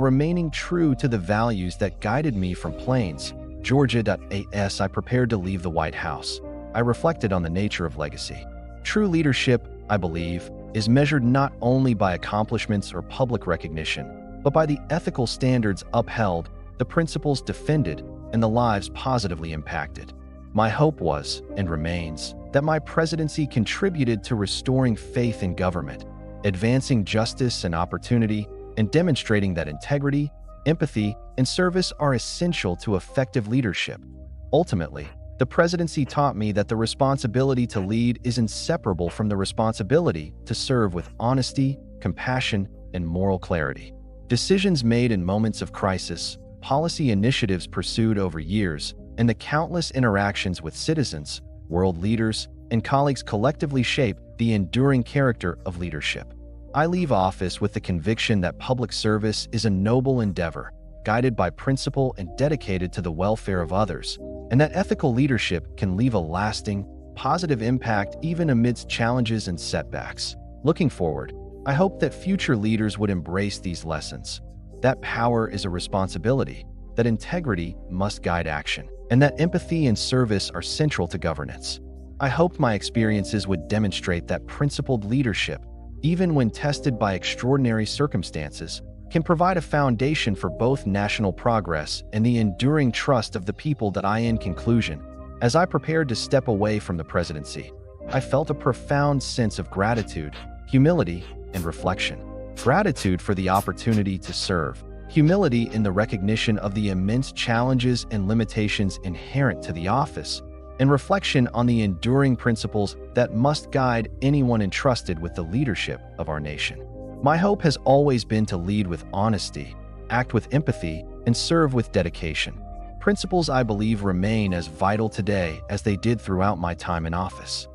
remaining true to the values that guided me from Plains, Georgia. As I prepared to leave the White House, I reflected on the nature of legacy. True leadership, I believe, is measured not only by accomplishments or public recognition, but by the ethical standards upheld, the principles defended, and the lives positively impacted. My hope was, and remains, that my presidency contributed to restoring faith in government, advancing justice and opportunity, and demonstrating that integrity, empathy, and service are essential to effective leadership. Ultimately, the presidency taught me that the responsibility to lead is inseparable from the responsibility to serve with honesty, compassion, and moral clarity. Decisions made in moments of crisis, policy initiatives pursued over years, and the countless interactions with citizens, world leaders, and colleagues collectively shape the enduring character of leadership. I leave office with the conviction that public service is a noble endeavor, guided by principle and dedicated to the welfare of others, and that ethical leadership can leave a lasting, positive impact even amidst challenges and setbacks. Looking forward, I hope that future leaders would embrace these lessons: that power is a responsibility, that integrity must guide action, and that empathy and service are central to governance. I hoped my experiences would demonstrate that principled leadership, even when tested by extraordinary circumstances, can provide a foundation for both national progress and the enduring trust of the people that I. In conclusion, as I prepared to step away from the presidency, I felt a profound sense of gratitude, humility, and reflection. Gratitude for the opportunity to serve, humility in the recognition of the immense challenges and limitations inherent to the office, and reflection on the enduring principles that must guide anyone entrusted with the leadership of our nation. My hope has always been to lead with honesty, act with empathy, and serve with dedication. Principles I believe remain as vital today as they did throughout my time in office.